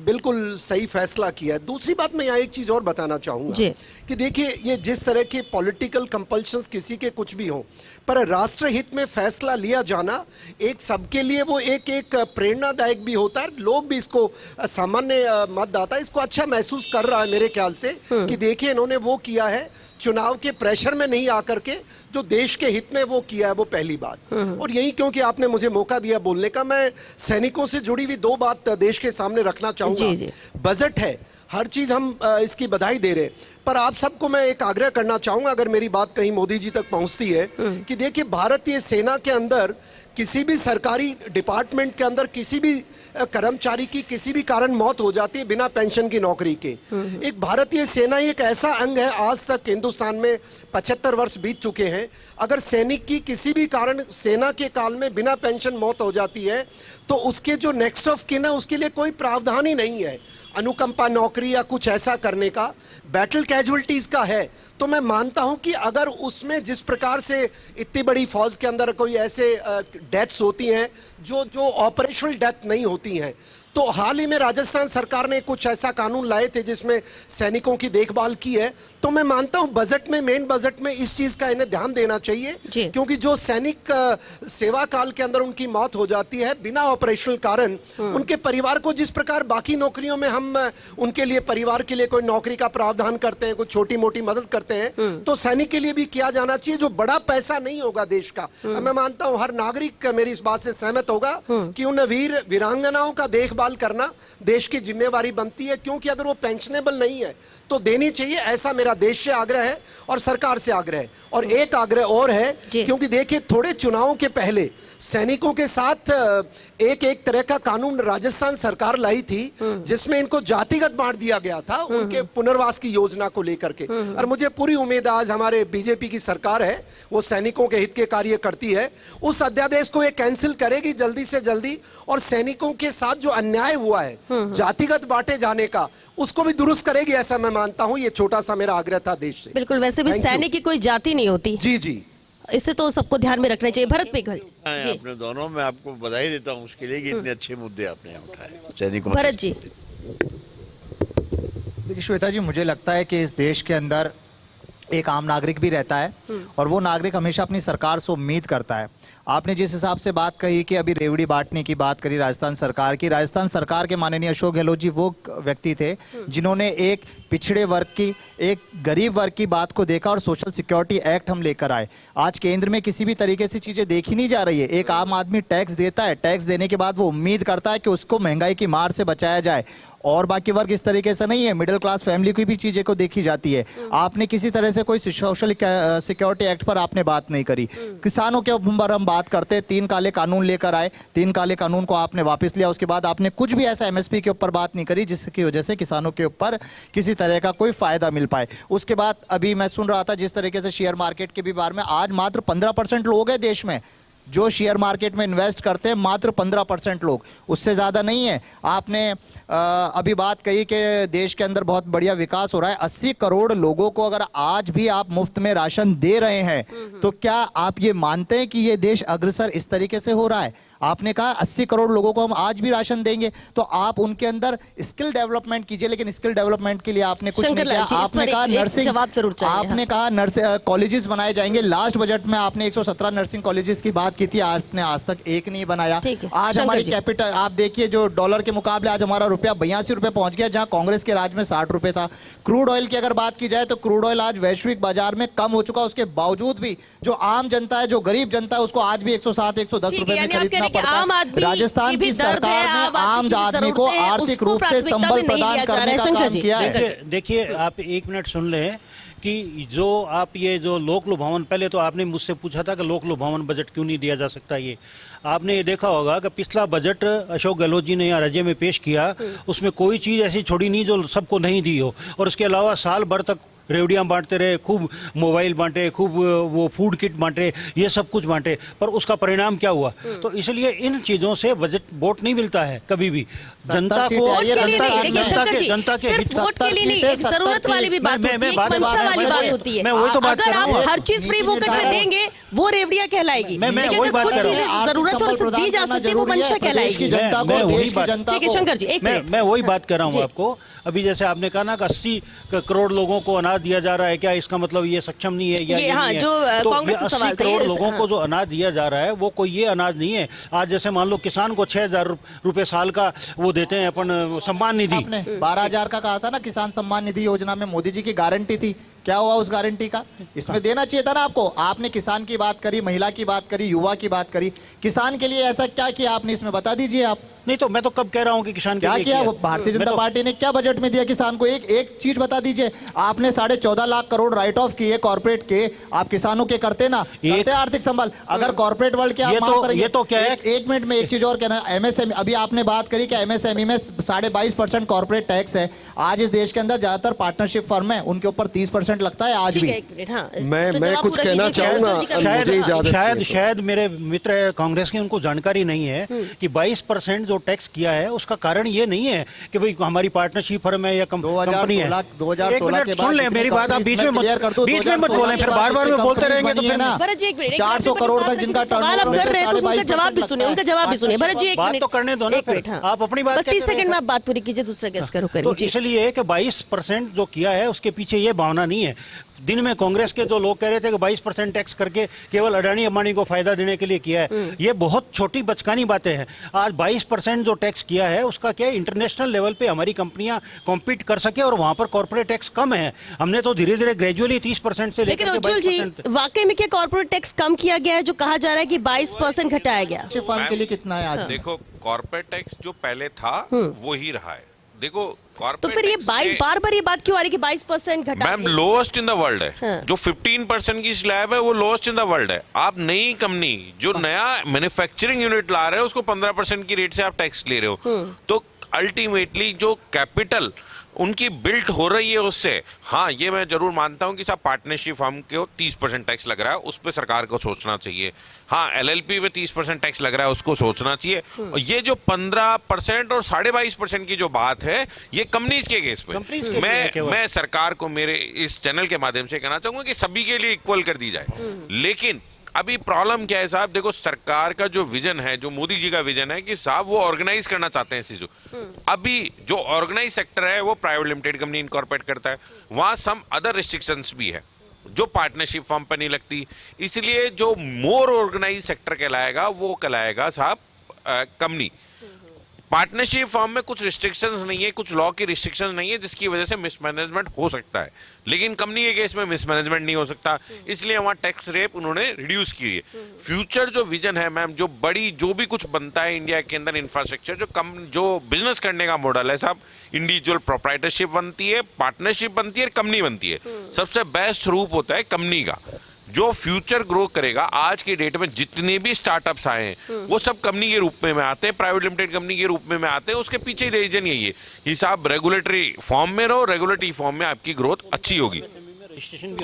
बिल्कुल सही फैसला किया है। दूसरी बात मैं यहाँ एक चीज़ और बताना चाहूँगा कि देखिए, ये जिस तरह के पॉलिटिकल कंपल्शंस किसी के कुछ भी हों, पर राष्ट्र हित में फैसला लिया जाना एक सबके लिए वो एक प्रेरणादायक भी होता है। लोग भी इसको, सामान्य मतदाता इसको अच्छा महसूस कर रहा है मेरे ख्याल से कि देखिए इन्होंने वो किया है, चुनाव के प्रेशर में नहीं आकर के जो देश के हित में वो किया है, वो पहली बात। और यही क्योंकि आपने मुझे मौका दिया बोलने का, मैं सैनिकों से जुड़ी हुई 2 बात देश के सामने रखना चाहूंगा। बजट है, हर चीज हम इसकी बधाई दे रहे, पर आप सबको मैं एक आग्रह करना चाहूंगा, अगर मेरी बात कहीं मोदी जी तक पहुंचती है, कि देखिए भारतीय सेना के अंदर, किसी भी सरकारी डिपार्टमेंट के अंदर किसी भी कर्मचारी की किसी भी कारण मौत हो जाती है बिना पेंशन की नौकरी के। एक भारतीय सेना एक ऐसा अंग है, आज तक हिंदुस्तान में 75 वर्ष बीत चुके हैं, अगर सैनिक की किसी भी कारण सेना के काल में बिना पेंशन मौत हो जाती है तो उसके जो नेक्स्ट ऑफ किन है उसके लिए कोई प्रावधान ही नहीं है अनुकंपा नौकरी या कुछ ऐसा करने का। बैटल कैजुअलिटीज का है, तो मैं मानता हूं कि अगर उसमें जिस प्रकार से इतनी बड़ी फौज के अंदर कोई ऐसे डेथ्स होती हैं जो ऑपरेशनल डेथ नहीं होती हैं, तो हाल ही में राजस्थान सरकार ने कुछ ऐसा कानून लाए थे जिसमें सैनिकों की देखभाल की है। तो मैं मानता हूं बजट में, मेन बजट में इस चीज का इन्हें ध्यान देना चाहिए, क्योंकि जो सैनिक सेवा काल के अंदर उनकी मौत हो जाती है बिना ऑपरेशनल कारण, उनके परिवार को जिस प्रकार बाकी नौकरियों में हम उनके लिए, परिवार के लिए कोई नौकरी का प्रावधान करते हैं, कुछ छोटी मोटी मदद करते हैं, तो सैनिक के लिए भी किया जाना चाहिए। जो बड़ा पैसा नहीं होगा देश का, मैं मानता हूं हर नागरिक मेरी इस बात से सहमत होगा कि उन वीर वीरांगनाओं का देखभाल करना देश की जिम्मेवारी बनती है, क्योंकि अगर वो पेंशनेबल नहीं है तो देनी चाहिए। ऐसा मेरा देश से आग्रह है और सरकार से आग्रह है। और एक आग्रह और है, क्योंकि देखिए थोड़े चुनावों के पहले सैनिकों के साथ एक तरह का कानून राजस्थान सरकार लाई थी जिसमें इनको जातिगत बांट दिया गया था उनके पुनर्वास की योजना को लेकर के। और मुझे पूरी उम्मीद है आज हमारे बीजेपी की सरकार है, वो सैनिकों के हित के कार्य करती है, उस अध्यादेश को ये कैंसिल करेगी जल्दी से जल्दी, और सैनिकों के साथ जो अन्याय हुआ है जातिगत बांटे जाने का, उसको भी दुरुस्त करेगी, ऐसा मैं मानता हूं। ये छोटा सा मेरा आग्रह था देश से। बिल्कुल, वैसे भी सैनिक की कोई जाति नहीं होती। जी जी, इससे तो सबको ध्यान में रखना चाहिए। भरत मेघवाल जी, अपने दोनों में आपको बधाई देता हूँ उसके लिए कि इतने अच्छे मुद्दे आपने उठाए सैनिकों। भरत जी, देखिए श्वेता जी, मुझे लगता है कि इस देश के अंदर एक आम नागरिक भी रहता है और वो नागरिक हमेशा अपनी सरकार से उम्मीद करता है। आपने जिस हिसाब से बात कही कि अभी रेवड़ी बांटने की बात करी राजस्थान सरकार की, राजस्थान सरकार के माननीय अशोक गहलोत जी वो व्यक्ति थे जिन्होंने एक पिछड़े वर्ग की, एक गरीब वर्ग की बात को देखा और सोशल सिक्योरिटी एक्ट हम लेकर आए। आज केंद्र में किसी भी तरीके से चीजें देखी नहीं जा रही है। एक आम आदमी टैक्स देता है, टैक्स देने के बाद वो उम्मीद करता है कि उसको महंगाई की मार से बचाया जाए, और बाकी वर्ग इस तरीके से नहीं है। मिडिल क्लास फैमिली की भी चीजें को देखी जाती है। आपने किसी तरह से कोई सोशल सिक्योरिटी एक्ट पर आपने बात नहीं करी। किसानों के ऊपर हम बात करते हैं, 3 काले कानून लेकर आए, 3 काले कानून को आपने वापस लिया। उसके बाद आपने कुछ भी ऐसा एमएसपी के ऊपर बात नहीं करी जिसकी वजह से किसानों के ऊपर किसी तरह का कोई फायदा मिल पाए। उसके बाद अभी मैं सुन रहा था जिस तरीके से शेयर मार्केट के भी बारे में, आज मात्र 15% लोग हैं देश में जो शेयर मार्केट में इन्वेस्ट करते हैं, मात्र 15% लोग, उससे ज़्यादा नहीं है। आपने अभी बात कही कि देश के अंदर बहुत बढ़िया विकास हो रहा है। 80 करोड़ लोगों को अगर आज भी आप मुफ्त में राशन दे रहे हैं तो क्या आप ये मानते हैं कि ये देश अग्रसर इस तरीके से हो रहा है? आपने कहा 80 करोड़ लोगों को हम आज भी राशन देंगे, तो आप उनके अंदर स्किल डेवलपमेंट कीजिए, लेकिन स्किल डेवलपमेंट के लिए आपने कुछ नहीं किया। आपने कहा नर्सिंग, आपने कहा कॉलेजेस बनाए जाएंगे। लास्ट बजट में आपने 117 नर्सिंग कॉलेजेस की बात की थी, आपने आज तक एक नहीं बनाया। आज हमारी कैपिटल आप देखिए, जो डॉलर के मुकाबले आज हमारा रुपया 82 रुपए पहुंच गया, जहां कांग्रेस के राज में 60 रुपए था। क्रूड ऑयल की अगर बात की जाए तो क्रूड ऑयल आज वैश्विक बाजार में कम हो चुका, उसके बावजूद भी जो आम जनता है, जो गरीब जनता है, उसको आज भी 107-110 रुपए में खरीदना पड़ता है। राजस्थान की सरकार ने आम आदमी को आर्थिक रूप से संबल प्रदान करने का काम किया है। देखिए आप 1 मिनट सुन लें कि जो आप ये जो लोक लुभावन, पहले तो आपने मुझसे पूछा था कि लोक लुभावन बजट क्यों नहीं दिया जा सकता। ये आपने ये देखा होगा कि पिछला बजट अशोक गहलोत जी ने यहाँ राज्य में पेश किया, उसमें कोई चीज़ ऐसी छोड़ी नहीं जो सबको नहीं दी हो। और उसके अलावा साल भर तक रेवड़ियाँ बांटते रहे, खूब मोबाइल बांटे, खूब वो फूड किट बांटे, ये सब कुछ बांटे, पर उसका परिणाम क्या हुआ? तो इसलिए इन चीज़ों से बजट वोट नहीं मिलता है कभी भी। जनता को जनता के जरूरत वाली भी बात होती है। मैं वही तो बात कर रहा हूँ। हर चीज फ्री वोकट में देंगे वो रेवड़िया कहलाएगी। मैं वही बात कर रहा हूँ। जरूरत और दी जा सकती है वो मंशा कहलाएगी। शंकर जी मैं वही बात कर रहा हूँ आपको। अभी जैसे आपने कहा ना कि 80 करोड़ लोगों को अनाज दिया जा रहा है, क्या इसका मतलब ये सक्षम नहीं है या ये नहीं है? जो तो कांग्रेस से 80 करोड़ लोगों को जो अनाज दिया जा रहा है वो कोई ये अनाज नहीं है। आज जैसे मान लो किसान को 6,000 रुपए साल का वो देते हैं अपन सम्मान निधि। आपने 12,000 का कहा था ना किसान सम्मान निधि योजना में, मोदी जी की गारंटी थी, क्या हुआ उस गारंटी का? इसमें देना चाहिए था ना आपको। आपने किसान की बात करी, महिला की बात करी, युवा की बात करी, किसान के लिए ऐसा क्या किया आपने, इसमें बता दीजिए आप। नहीं तो मैं तो कब कह रहा हूँ कि किसान क्या किया? भारतीय जनता पार्टी ने क्या बजट में दिया किसान को? एक चीज बता दीजिए। आपने 14.5 लाख करोड़ राइट ऑफ किए कॉर्पोरेट के, आप किसानों के करते ना, करते आर्थिक संभाल। अगर कॉर्पोरेट वर्ल्ड के आप माफ करेंगे, ये तो क्या है? एक मिनट में एक चीज और कहना, एमएसएमई, अभी आपने बात करी कि एमएसएमई में 22.5% कॉर्पोरेट टैक्स है। आज इस देश के अंदर ज्यादातर पार्टनरशिप फर्म है, उनके ऊपर 30% लगता है आज भी। मैं कुछ कहना चाहूंगा। शायद मेरे मित्र कांग्रेस के उनको जानकारी नहीं है कि 22% जो टैक्स किया है उसका कारण ये नहीं है कि भाई हमारी पार्टनरशिप फर्म है या कंपनी है। 2016 के बाद सुन ले मेरी बात, आप बीच में मत बोलें, फिर बार-बार में बोलते रहेंगे तो फिर 400 करोड़ तक जिनका टर्नओवर कर रहे हैं तो उनका जवाब भी सुने, उनका जवाब भी सुने। भरत जी एक बात मिनट तो करने दो ना, फिर आप अपनी बात 30 सेकंड में आप बात पूरी कीजिए, दूसरा गेस करो तो करिए। इसलिए कि 22% जो किया है उसके पीछे ये भावना नहीं है। दिन में कांग्रेस के जो लोग कह रहे थे कि 22% टैक्स करके केवल अडानी अंबानी को फायदा देने के लिए किया है, ये बहुत छोटी बचकानी बातें हैं। आज 22% जो टैक्स किया है उसका क्या इंटरनेशनल लेवल पे हमारी कंपनियां कॉम्पीट कर सके, और वहां पर कॉर्पोरेट टैक्स कम है। हमने तो धीरे धीरे ग्रेजुअली 30% से लेकर 22%। वाकई में क्या कॉर्पोरेट टैक्स कम किया गया है जो कहा जा रहा है कि 22% घटाया गया? फर्म के लिए कितना है आज? देखो कॉर्पोरेट टैक्स जो पहले था वो ही रहा है। देखो तो फिर ये 22 बार ये बात क्यों आ रही है कि 22% घटा? Ma'am lowest in the world है। जो 15% की स्लैब है वो लोएस्ट इन द वर्ल्ड है। आप नई कंपनी जो नया मैन्युफैक्चरिंग यूनिट ला रहे हो उसको 15% की रेट से आप टैक्स ले रहे हो, तो अल्टीमेटली जो कैपिटल उनकी बिल्ट हो रही है उससे, हाँ ये मैं जरूर मानता हूं कि साहब पार्टनरशिप फर्म को 30% टैक्स लग रहा है, उस पर सरकार को सोचना चाहिए। हाँ एलएलपी पे 30% टैक्स लग रहा है, उसको सोचना चाहिए। और ये जो 15% और 22.5% की जो बात है ये कंपनीज के केस पे मैं सरकार को मेरे इस चैनल के माध्यम से कहना चाहूंगा कि सभी के लिए इक्वल कर दी जाए। लेकिन अभी प्रॉब्लम क्या है साहब, देखो सरकार का जो विजन है, जो मोदी जी का विजन है कि साहब वो ऑर्गेनाइज करना चाहते हैं चीजों। अभी जो ऑर्गेनाइज सेक्टर है वो प्राइवेट लिमिटेड कंपनी इनकॉर्पोरेट करता है, वहां सम अदर रिस्ट्रिक्शंस भी है जो पार्टनरशिप फर्म पर नहीं लगती। इसलिए जो मोर ऑर्गेनाइज सेक्टर कहलाएगा वो कहलाएगा साहब कंपनी। पार्टनरशिप फॉर्म में कुछ रिस्ट्रिक्शंस नहीं है, कुछ लॉ की रिस्ट्रिक्शंस नहीं है, जिसकी वजह से मिसमैनेजमेंट हो सकता है, लेकिन कंपनी के केस में मिसमैनेजमेंट नहीं हो सकता, इसलिए वहां टैक्स रेट उन्होंने रिड्यूस की है। फ्यूचर जो विजन है मैम, जो भी कुछ बनता है इंडिया के अंदर इंफ्रास्ट्रक्चर, जो बिजनेस करने का मॉडल है साहब, इंडिविजुअल प्रोप्राइटरशिप बनती है, पार्टनरशिप बनती है, कंपनी बनती है। सबसे बेस्ट रूप होता है कंपनी का, जो फ्यूचर ग्रो करेगा। आज की डेट में जितने भी स्टार्टअप्स आए हैं वो सब कंपनी के रूप में आते हैं, प्राइवेट लिमिटेड कंपनी के रूप में आते हैं। उसके पीछे रीजन यही है कि साहब रेगुलेटरी फॉर्म में रहो, रेगुलेटरी फॉर्म में आपकी ग्रोथ अच्छी होगी।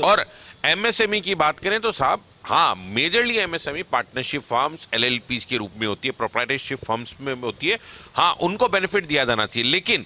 और एमएसएमई की बात करें तो साहब हाँ, मेजरली एमएसएमई पार्टनरशिप फर्म्स एलएलपीज के रूप में होती है, प्रोप्राइटरशिप फर्म्स में होती है। हाँ, उनको बेनिफिट दिया जाना चाहिए, लेकिन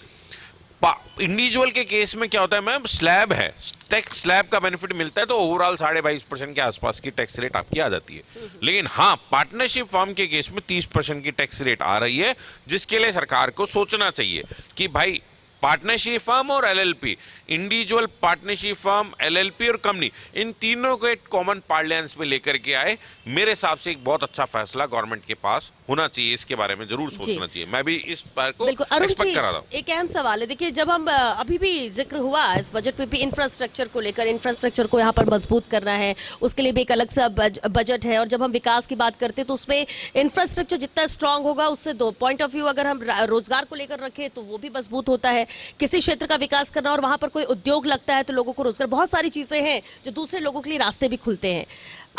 इंडिविजुअल के केस में क्या होता है मैम, स्लैब है, टैक्स स्लैब का बेनिफिट मिलता है, तो ओवरऑल 22.5% के आसपास की टैक्स रेट आपकी आ जाती है। लेकिन हाँ, पार्टनरशिप फर्म के केस में 30% की टैक्स रेट आ रही है, जिसके लिए सरकार को सोचना चाहिए कि भाई पार्टनरशिप फर्म और LLP, individual partnership firm, LLP और कंपनी, इन तीनों को एक कॉमन पार्लेंस में लेकर के आए। मेरे हिसाब से एक बहुत अच्छा फैसला गवर्नमेंट के पास होना चाहिए, इसके बारे में जरूर सोचना चाहिए। मैं भी इस बात को एक्सपेक्ट कर रहा था। एक अहम सवाल है, देखिए जब हम अभी भी जिक्र हुआ इस बजट में भी इंफ्रास्ट्रक्चर को लेकर, इंफ्रास्ट्रक्चर को यहाँ पर मजबूत करना है, उसके लिए भी एक अलग सा बजट है। और जब हम विकास की बात करते हैं तो उसमें इंफ्रास्ट्रक्चर जितना स्ट्रांग होगा, उससे दो पॉइंट ऑफ व्यू अगर हम रोजगार को लेकर रखें तो वो भी मजबूत होता है। किसी क्षेत्र का विकास करना और वहां पर कोई उद्योग लगता है तो लोगों को रोजगार, बहुत सारी चीजें हैं जो दूसरे लोगों के लिए रास्ते भी खुलते हैं।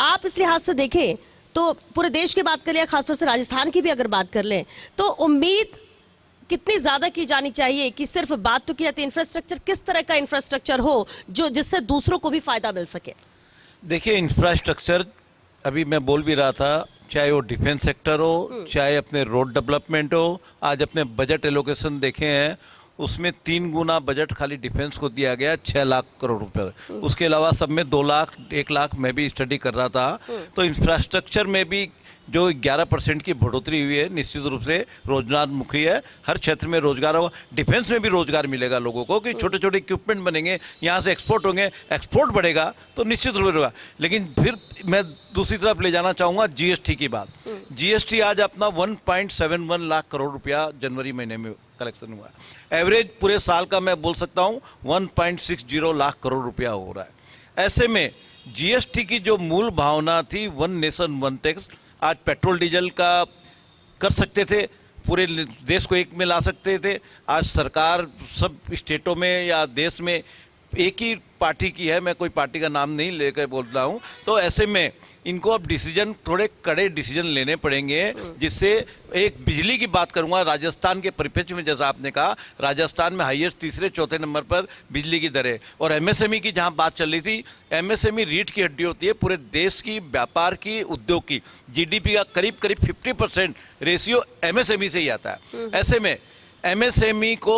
आप इस लिहाज से देखें तो पूरे देश की बात कर लिया, खासतौर से राजस्थान की भी अगर बात कर लें तो उम्मीद कितनी ज्यादा की जानी चाहिए कि सिर्फ बात तो की जाती है, इंफ्रास्ट्रक्चर किस तरह का इंफ्रास्ट्रक्चर हो जो जिससे दूसरों को भी फायदा मिल सके? देखिए, इंफ्रास्ट्रक्चर अभी मैं बोल भी रहा था, चाहे वो डिफेंस सेक्टर हो, चाहे अपने रोड डेवलपमेंट हो। आज अपने बजट एलोकेशन देखे हैं, उसमें 3 गुना बजट खाली डिफेंस को दिया गया, 6 लाख करोड़ रुपए। उसके अलावा सब में 2 लाख 1 लाख मैं भी स्टडी कर रहा था। तो इंफ्रास्ट्रक्चर में भी जो 11% की बढ़ोतरी हुई है, निश्चित रूप से रोजगारमुखी है। हर क्षेत्र में रोजगार होगा, डिफेंस में भी रोजगार मिलेगा लोगों को, कि छोटे छोटे इक्विपमेंट बनेंगे, यहाँ से एक्सपोर्ट होंगे, एक्सपोर्ट बढ़ेगा तो निश्चित रूप से होगा। लेकिन फिर मैं दूसरी तरफ ले जाना चाहूँगा जीएसटी की बात। जीएसटी आज अपना 1.71 लाख करोड़ रुपया जनवरी महीने में कलेक्शन हुआ है। एवरेज पूरे साल का मैं बोल सकता हूँ 1.60 लाख करोड़ रुपया हो रहा है। ऐसे में जीएसटी की जो मूल भावना थी, वन नेशन वन टैक्स, आज पेट्रोल डीजल का कर सकते थे, पूरे देश को एक में ला सकते थे। आज सरकार सब स्टेटों में या देश में एक ही पार्टी की है, मैं कोई पार्टी का नाम नहीं लेकर बोल रहा हूँ। तो ऐसे में इनको अब डिसीजन, थोड़े कड़े डिसीजन लेने पड़ेंगे, जिससे एक बिजली की बात करूंगा, राजस्थान के परिप्रेक्ष्य में जैसा आपने कहा, राजस्थान में हाईएस्ट तीसरे चौथे नंबर पर बिजली की दरें। और एमएसएमई की जहां बात चल रही थी, एमएसएमई रीढ़ की हड्डी होती है पूरे देश की, व्यापार की, उद्योग की। जीडीपी का करीब करीब 50% रेशियो एमएसएमई से ही आता है। ऐसे में एमएसएमई को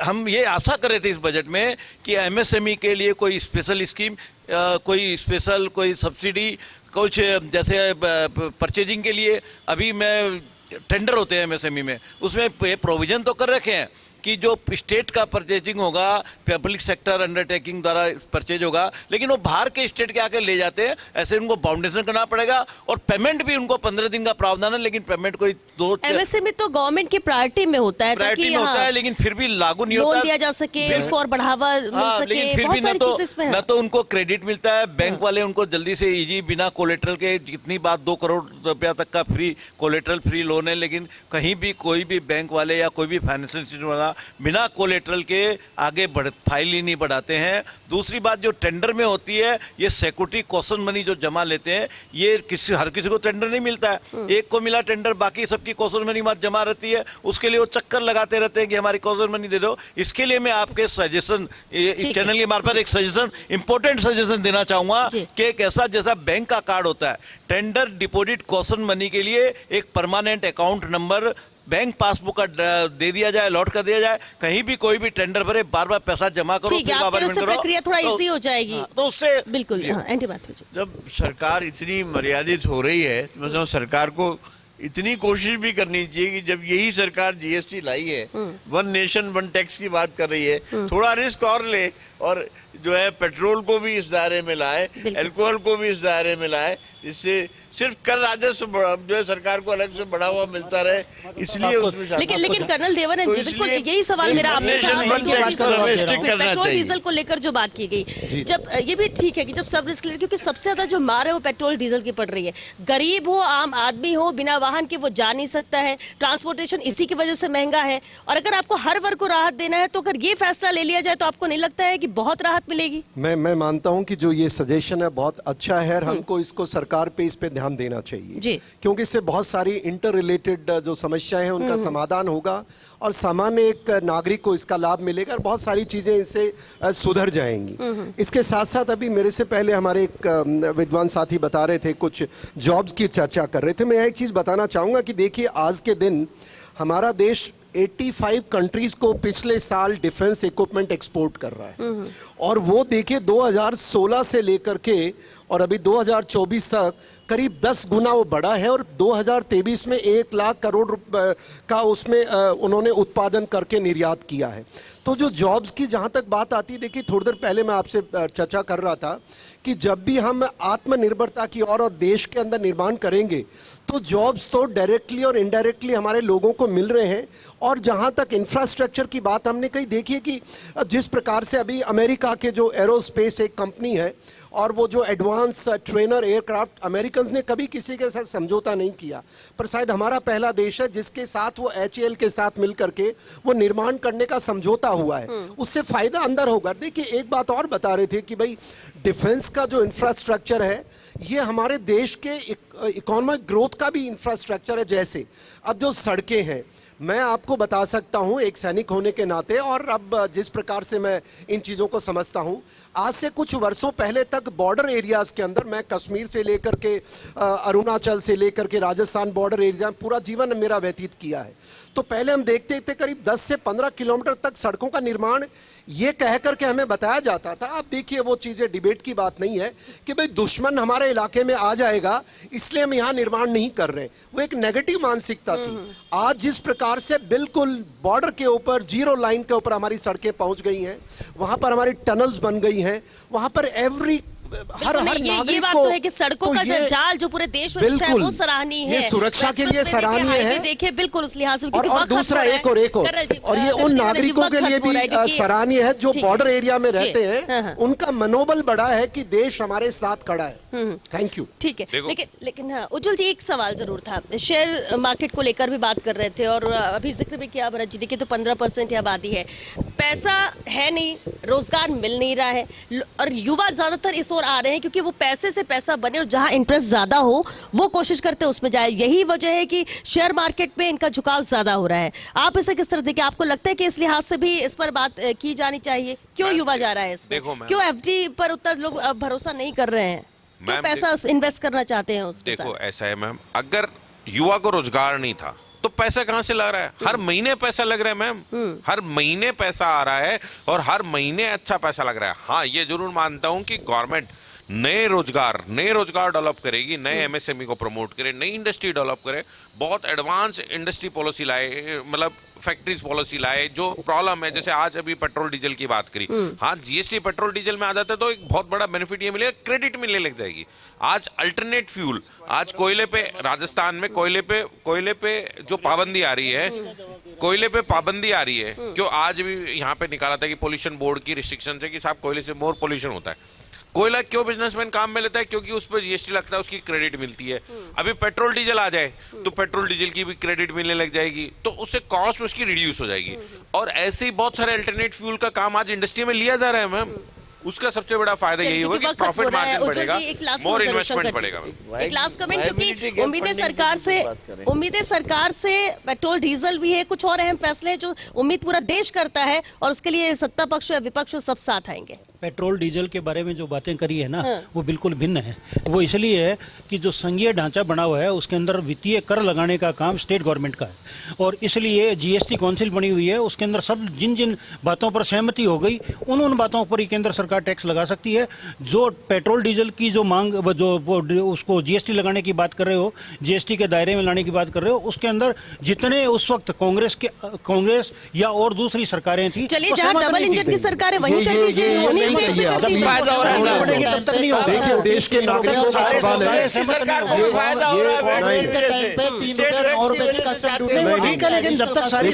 हम ये आशा कर रहे थे इस बजट में कि एमएसएमई के लिए कोई स्पेशल स्कीम, कोई स्पेशल कोई सब्सिडी, कुछ जैसे परचेजिंग के लिए अभी मैं टेंडर होते हैं एमएसएमई में, उसमें प्रोविजन तो कर रखे हैं कि जो स्टेट का परचेजिंग होगा, पब्लिक सेक्टर अंडरटेकिंग द्वारा परचेज होगा, लेकिन वो बाहर के स्टेट के आके ले जाते हैं। ऐसे उनको बाउंडेशन करना पड़ेगा और पेमेंट भी उनको 15 दिन का प्रावधान है, लेकिन पेमेंट कोई 2 एमएसएमई तो गवर्नमेंट की प्रायोरिटी में होता है, प्रायोरिटी में होता है, लेकिन फिर भी लागू नहीं होता, लोन दिया जा सके, उसको और बढ़ावा मिल सके, लेकिन फिर भी न तो उनको क्रेडिट मिलता है, बैंक वाले उनको जल्दी से इजी बिना कोलेट्रल के, जितनी बात 2 करोड़ रुपया तक का फ्री कोलेट्रल फ्री लोन है, लेकिन कहीं भी कोई भी बैंक वाले या कोई भी फाइनेंशियल इंस्टीट्यूट वाला बिना कोलेट्रल के आगे फाइल ही नहीं बढ़ाते हैं। दूसरी बात जो टेंडर में होती है, ये सिक्योरिटी कॉशन मनी जो जमा लेते हैं, ये हर किसी को टेंडर नहीं मिलता है। एक को मिला टेंडर, बाकी सबकी कॉशन मनी जमा रहती है, उसके लिए वो चक्कर लगाते रहते हैं कि हमारी कॉशन मनी दे दो। इसके लिए मैं आपके सजेशन, इस चैनल के मार्फत एक सजेशन, इंपॉर्टेंट सजेशन देना चाहूंगा कि एक ऐसा जैसा बैंक का कार्ड होता है, टेंडर डिपॉजिट कॉशन मनी के लिए एक permanent account number bank passbook का दे दिया जाए, लॉट कर दिया जाए। कहीं भी कोई भी टेंडर भरे, बार बार पैसा जमा करो, फिर गवर्नमेंट करो, प्रक्रिया थोड़ा इजी हो जाएगी। तो उससे बिल्कुल एंटी बात हो जाए। जब सरकार इतनी मर्यादित हो रही है तो मतलब सरकार को इतनी कोशिश भी करनी चाहिए कि जब यही सरकार जीएसटी लाई है, वन नेशन वन टैक्स की बात कर रही है, थोड़ा रिस्क और ले और जो है पेट्रोल को भी इस दायरे में लाए, अल्कोहल को भी इस दायरे में लाए, जिससे सिर्फ कर राजस्व जो है सरकार को अलग से बढ़ा हुआ मिलता रहे, इसलिए उसमें लेकिन कर्नल देवानंद जी, बिल्कुल यही सवाल मेरा आपसे था। पेट्रोल डीजल को लेकर जो बात की गई, जब ये भी ठीक है कि जब सब रिस्क, क्योंकि सबसे ज्यादा जो मार है वो पेट्रोल डीजल की पड़ रही है। गरीब हो, आम आदमी हो, बिना वाहन के वो जा नहीं सकता है, ट्रांसपोर्टेशन इसी की वजह से महंगा है। और अगर आपको हर वर्ग को राहत देना है तो अगर ये फैसला ले लिया जाए तो आपको नहीं लगता है कि बहुत राहत मिलेगी? मैं मानता हूं कि जो ये सजेशन है बहुत अच्छा है और हमको इसको सरकार पे इस पे ध्यान देना चाहिए जी। क्योंकि इससे बहुत सारी इंटर रिलेटेड जो समस्याएं हैं उनका समाधान होगा और सामान्य एक नागरिक को इसका लाभ मिलेगा और बहुत सारी चीजें इससे सुधर जाएंगी। इसके साथ साथ अभी मेरे से पहले हमारे एक विद्वान साथी बता रहे थे, कुछ जॉब्स की चर्चा कर रहे थे। मैं एक चीज बताना चाहूंगा कि देखिए आज के दिन हमारा देश 85 कंट्रीज को पिछले साल डिफेंस इक्विपमेंट एक्सपोर्ट कर रहा है और वो देखिए 2016 से लेकर के और अभी 2024 तक करीब 10 गुना वो बढ़ा है और 2023 में 1 लाख करोड़ रुपए का उसमें उन्होंने उत्पादन करके निर्यात किया है। तो जो जॉब्स की जहाँ तक बात आती है, देखिए थोड़ी देर पहले मैं आपसे चर्चा कर रहा था कि जब भी हम आत्मनिर्भरता की और देश के अंदर निर्माण करेंगे तो जॉब्स तो डायरेक्टली और इनडायरेक्टली हमारे लोगों को मिल रहे हैं। और जहाँ तक इंफ्रास्ट्रक्चर की बात हमने कही, देखिए कि जिस प्रकार से अभी अमेरिका के जो एरोस्पेस एक कंपनी है और वो जो एडवांस ट्रेनर एयरक्राफ्ट, अमेरिकन ने कभी किसी के साथ समझौता नहीं किया, पर शायद हमारा पहला देश है जिसके साथ वो HAL के साथ मिल करके वो निर्माण करने का समझौता हुआ है। उससे फायदा अंदर होगा। देखिए एक बात और बता रहे थे कि भाई डिफेंस का जो इंफ्रास्ट्रक्चर है ये हमारे देश के इकोनॉमिक ग्रोथ का भी इंफ्रास्ट्रक्चर है। जैसे अब जो सड़कें हैं, मैं आपको बता सकता हूं एक सैनिक होने के नाते और अब जिस प्रकार से मैं इन चीज़ों को समझता हूं, आज से कुछ वर्षों पहले तक बॉर्डर एरियाज़ के अंदर, मैं कश्मीर से लेकर के अरुणाचल से लेकर के राजस्थान बॉर्डर एरिया पूरा जीवन मेरा व्यतीत किया है, तो पहले हम देखते थे करीब 10 से 15 किलोमीटर तक सड़कों का निर्माण ये कह करके हमें बताया जाता था। अब देखिए वो चीज़ें डिबेट की बात नहीं है कि भाई दुश्मन हमारे इलाके में आ जाएगा इसलिए हम यहाँ निर्माण नहीं कर रहे, वो एक नेगेटिव मानसिकता थी। आज जिस प्रकार से बिल्कुल बॉर्डर के ऊपर, जीरो लाइन के ऊपर हमारी सड़कें पहुंच गई हैं, वहां पर हमारी टनल्स बन गई हैं, वहां पर हर ये बात तो है कि सड़कों का जाल जो पूरे देश में है वो सराहनीय है, ये सुरक्षा के लिए सराहनीय है। देखिए बिल्कुल उस लिहाज से, और दूसरा एक और ये उन नागरिकों के लिए भी सराहनीय है जो बॉर्डर एरिया में रहते हैं, उनका मनोबल बढ़ा है कि देश हमारे साथ खड़ा है। Thank you. ठीक है, लेकिन हाँ उज्जवल जी, एक सवाल जरूर था, शेयर मार्केट को लेकर भी बात कर रहे थे और अभी जिक्र भी किया भरत जी ने कि तो 15% आबादी है, पैसा है नहीं, रोजगार मिल नहीं रहा है और युवा ज्यादातर इस आ रहे हैं क्योंकि वो पैसे से पैसा बने और जहां इंटरेस्ट ज्यादा हो वो कोशिश करते हैं उसमें जाए। यही वजह है कि शेयर मार्केट में इनका झुकाव ज्यादा हो रहा है। आप इसे किस तरह देखिए, आपको लगता है कि इस लिहाज से भी इस पर बात की जानी चाहिए? क्यों युवा जा रहा है इसमें? क्यों FD पर उतना लोग भरोसा नहीं कर रहे हैं? क्यों पैसा इन्वेस्ट करना चाहते हैं उसमें? देखो ऐसा है मैम, अगर युवा को रोजगार नहीं था तो पैसा कहां से लग रहा है? हर महीने पैसा लग रहा है मैम, हर महीने पैसा आ रहा है और हर महीने अच्छा पैसा लग रहा है। हाँ ये जरूर मानता हूं कि गवर्नमेंट नए रोजगार डेवलप करेगी, नए MSME को प्रमोट करे, नई इंडस्ट्री डेवलप करे, बहुत एडवांस इंडस्ट्री पॉलिसी लाए, मतलब फैक्ट्रीज पॉलिसी लाए। जो प्रॉब्लम है, जैसे आज अभी पेट्रोल डीजल की बात करी, हाँ GST पेट्रोल डीजल में आ जाता है तो एक बहुत बड़ा बेनिफिट ये मिलेगा, क्रेडिट मिलने लग जाएगी। आज अल्टरनेट फ्यूल, आज कोयले पे, राजस्थान में कोयले पे जो पाबंदी आ रही है, कोयले पे पाबंदी आ रही है, क्यों आज भी यहाँ पे निकाला था कि पोल्यूशन बोर्ड की रिस्ट्रिक्शन है कि साहब कोयले से मोर पोल्यूशन होता है। कोयला क्यों बिजनेसमैन काम में लेता है? क्योंकि उस पर GST लगता है, उसकी क्रेडिट मिलती है। अभी पेट्रोल डीजल आ जाए तो पेट्रोल डीजल की भी क्रेडिट मिलने लग जाएगी, तो उससे कॉस्ट उसकी रिड्यूस हो जाएगी। और ऐसे ही बहुत सारे अल्टरनेट फ्यूल का काम आज इंडस्ट्री में लिया जा रहा है मैम, उसका सबसे बड़ा फायदा यही होगा कि प्रॉफिट मार्जिन बढ़ेगा, मोर इन्वेस्टमेंट बढ़ेगा। एक लास्ट कमेंट, क्योंकि उम्मीदें सरकार से पेट्रोल डीजल भी है, कुछ और अहम फैसले जो उम्मीद पूरा देश करता है और उसके लिए सत्ता पक्ष या विपक्ष सब साथ आएंगे। पेट्रोल डीजल के बारे में जो बातें करी है ना, वो बिल्कुल भिन्न है। वो इसलिए है कि जो संघीय ढांचा बना हुआ है उसके अंदर वित्तीय कर लगाने का काम स्टेट गवर्नमेंट का है और इसलिए GST काउंसिल बनी हुई है, उसके अंदर सब जिन बातों पर सहमति हो गई उन बातों पर ही केंद्र सरकार सरकार टैक्स लगा सकती है। जो पेट्रोल डीजल की जो मांग उसको जीएसटी लगाने की बात कर रहे हो, जीएसटी के दायरे में लाने की बात कर रहे हो, उसके अंदर जितने उस वक्त कांग्रेस या और दूसरी सरकारें थी, चलिए जहां डबल इंजन की सरकार है वहीं कर लीजिए, उन्हीं स्टेट पे कर लीजिए। फायदा हो रहा है तब तक नहीं होगा। देखिए देश के नागरिकों का सवाल है सरकार को फायदा हो रहा है कांग्रेस के टाइम पे 3 रुपए 9 रुपए की कस्टम ड्यूटी ठीक है, लेकिन जब तक सारी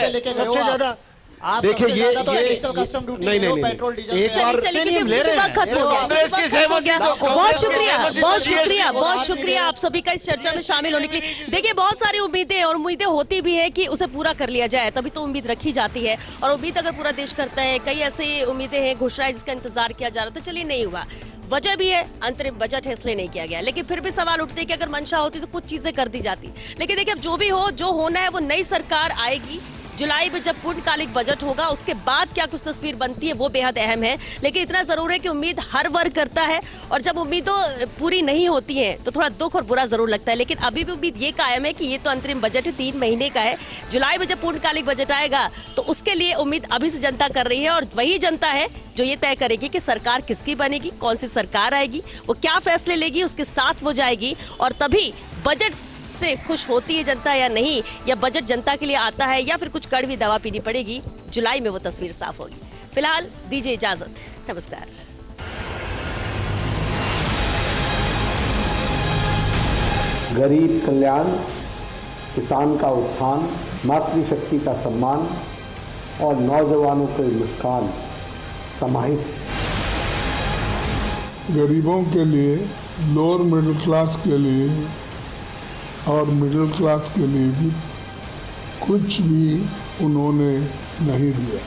लेके गए हो आप देखिए, सबसे ये- ज्यादा तो ये- एडिशनल कस्टम ड्यूटी नहीं, नहीं, पेट्रोल नहीं। डीजल एक पे। बार- चलिए हम ले रहे हैं। खत्म हो गया। कांग्रेस की सहमति तो बहुत शुक्रिया, कांग्रेस बहुत की शुक्रिया, बहुत बात शुक्रिया आप सभी का इस चर्चा में शामिल होने के लिए। देखिए बहुत सारी उम्मीदें और उम्मीदें होती भी है कि उसे पूरा कर लिया जाए, तभी तो उम्मीद रखी जाती है। और उम्मीद अगर पूरा देश करता है, कई ऐसी उम्मीदें हैं, घोषणाएं जिसका इंतजार किया जा रहा था, चलिए नहीं हुआ। वजह भी है, अंतरिम बजट है इसलिए नहीं किया गया, लेकिन फिर भी सवाल उठते हैं कि अगर मंशा होती तो कुछ चीजें कर दी जाती। लेकिन देखिए अब जो भी हो, जो होना है वो नई सरकार आएगी जुलाई में, जब पूर्णकालिक बजट होगा उसके बाद क्या कुछ तस्वीर बनती है वो बेहद अहम है। लेकिन इतना जरूर है कि उम्मीद हर वर्ग करता है, और जब उम्मीदें पूरी नहीं होती हैं तो थोड़ा दुख और बुरा जरूर लगता है। लेकिन अभी भी उम्मीद ये कायम है कि ये तो अंतरिम बजट है, 3 महीने का है। जुलाई में जब पूर्णकालिक बजट आएगा तो उसके लिए उम्मीद अभी से जनता कर रही है, और वही जनता है जो ये तय करेगी कि सरकार किसकी बनेगी, कौन सी सरकार आएगी, वो क्या फैसले लेगी, उसके साथ वो जाएगी। और तभी बजट से खुश होती है जनता या नहीं, या बजट जनता के लिए आता है या फिर कुछ कड़वी दवा पीनी पड़ेगी, जुलाई में वो तस्वीर साफ होगी। फिलहाल दीजिए इजाजत, नमस्कार। गरीब कल्याण, किसान का उत्थान, मातृशक्ति का सम्मान और नौजवानों की मुस्कान समाहित। गरीबों के लिए, लोअर मिडिल क्लास के लिए और मिडिल क्लास के लिए भी कुछ भी उन्होंने नहीं दिया।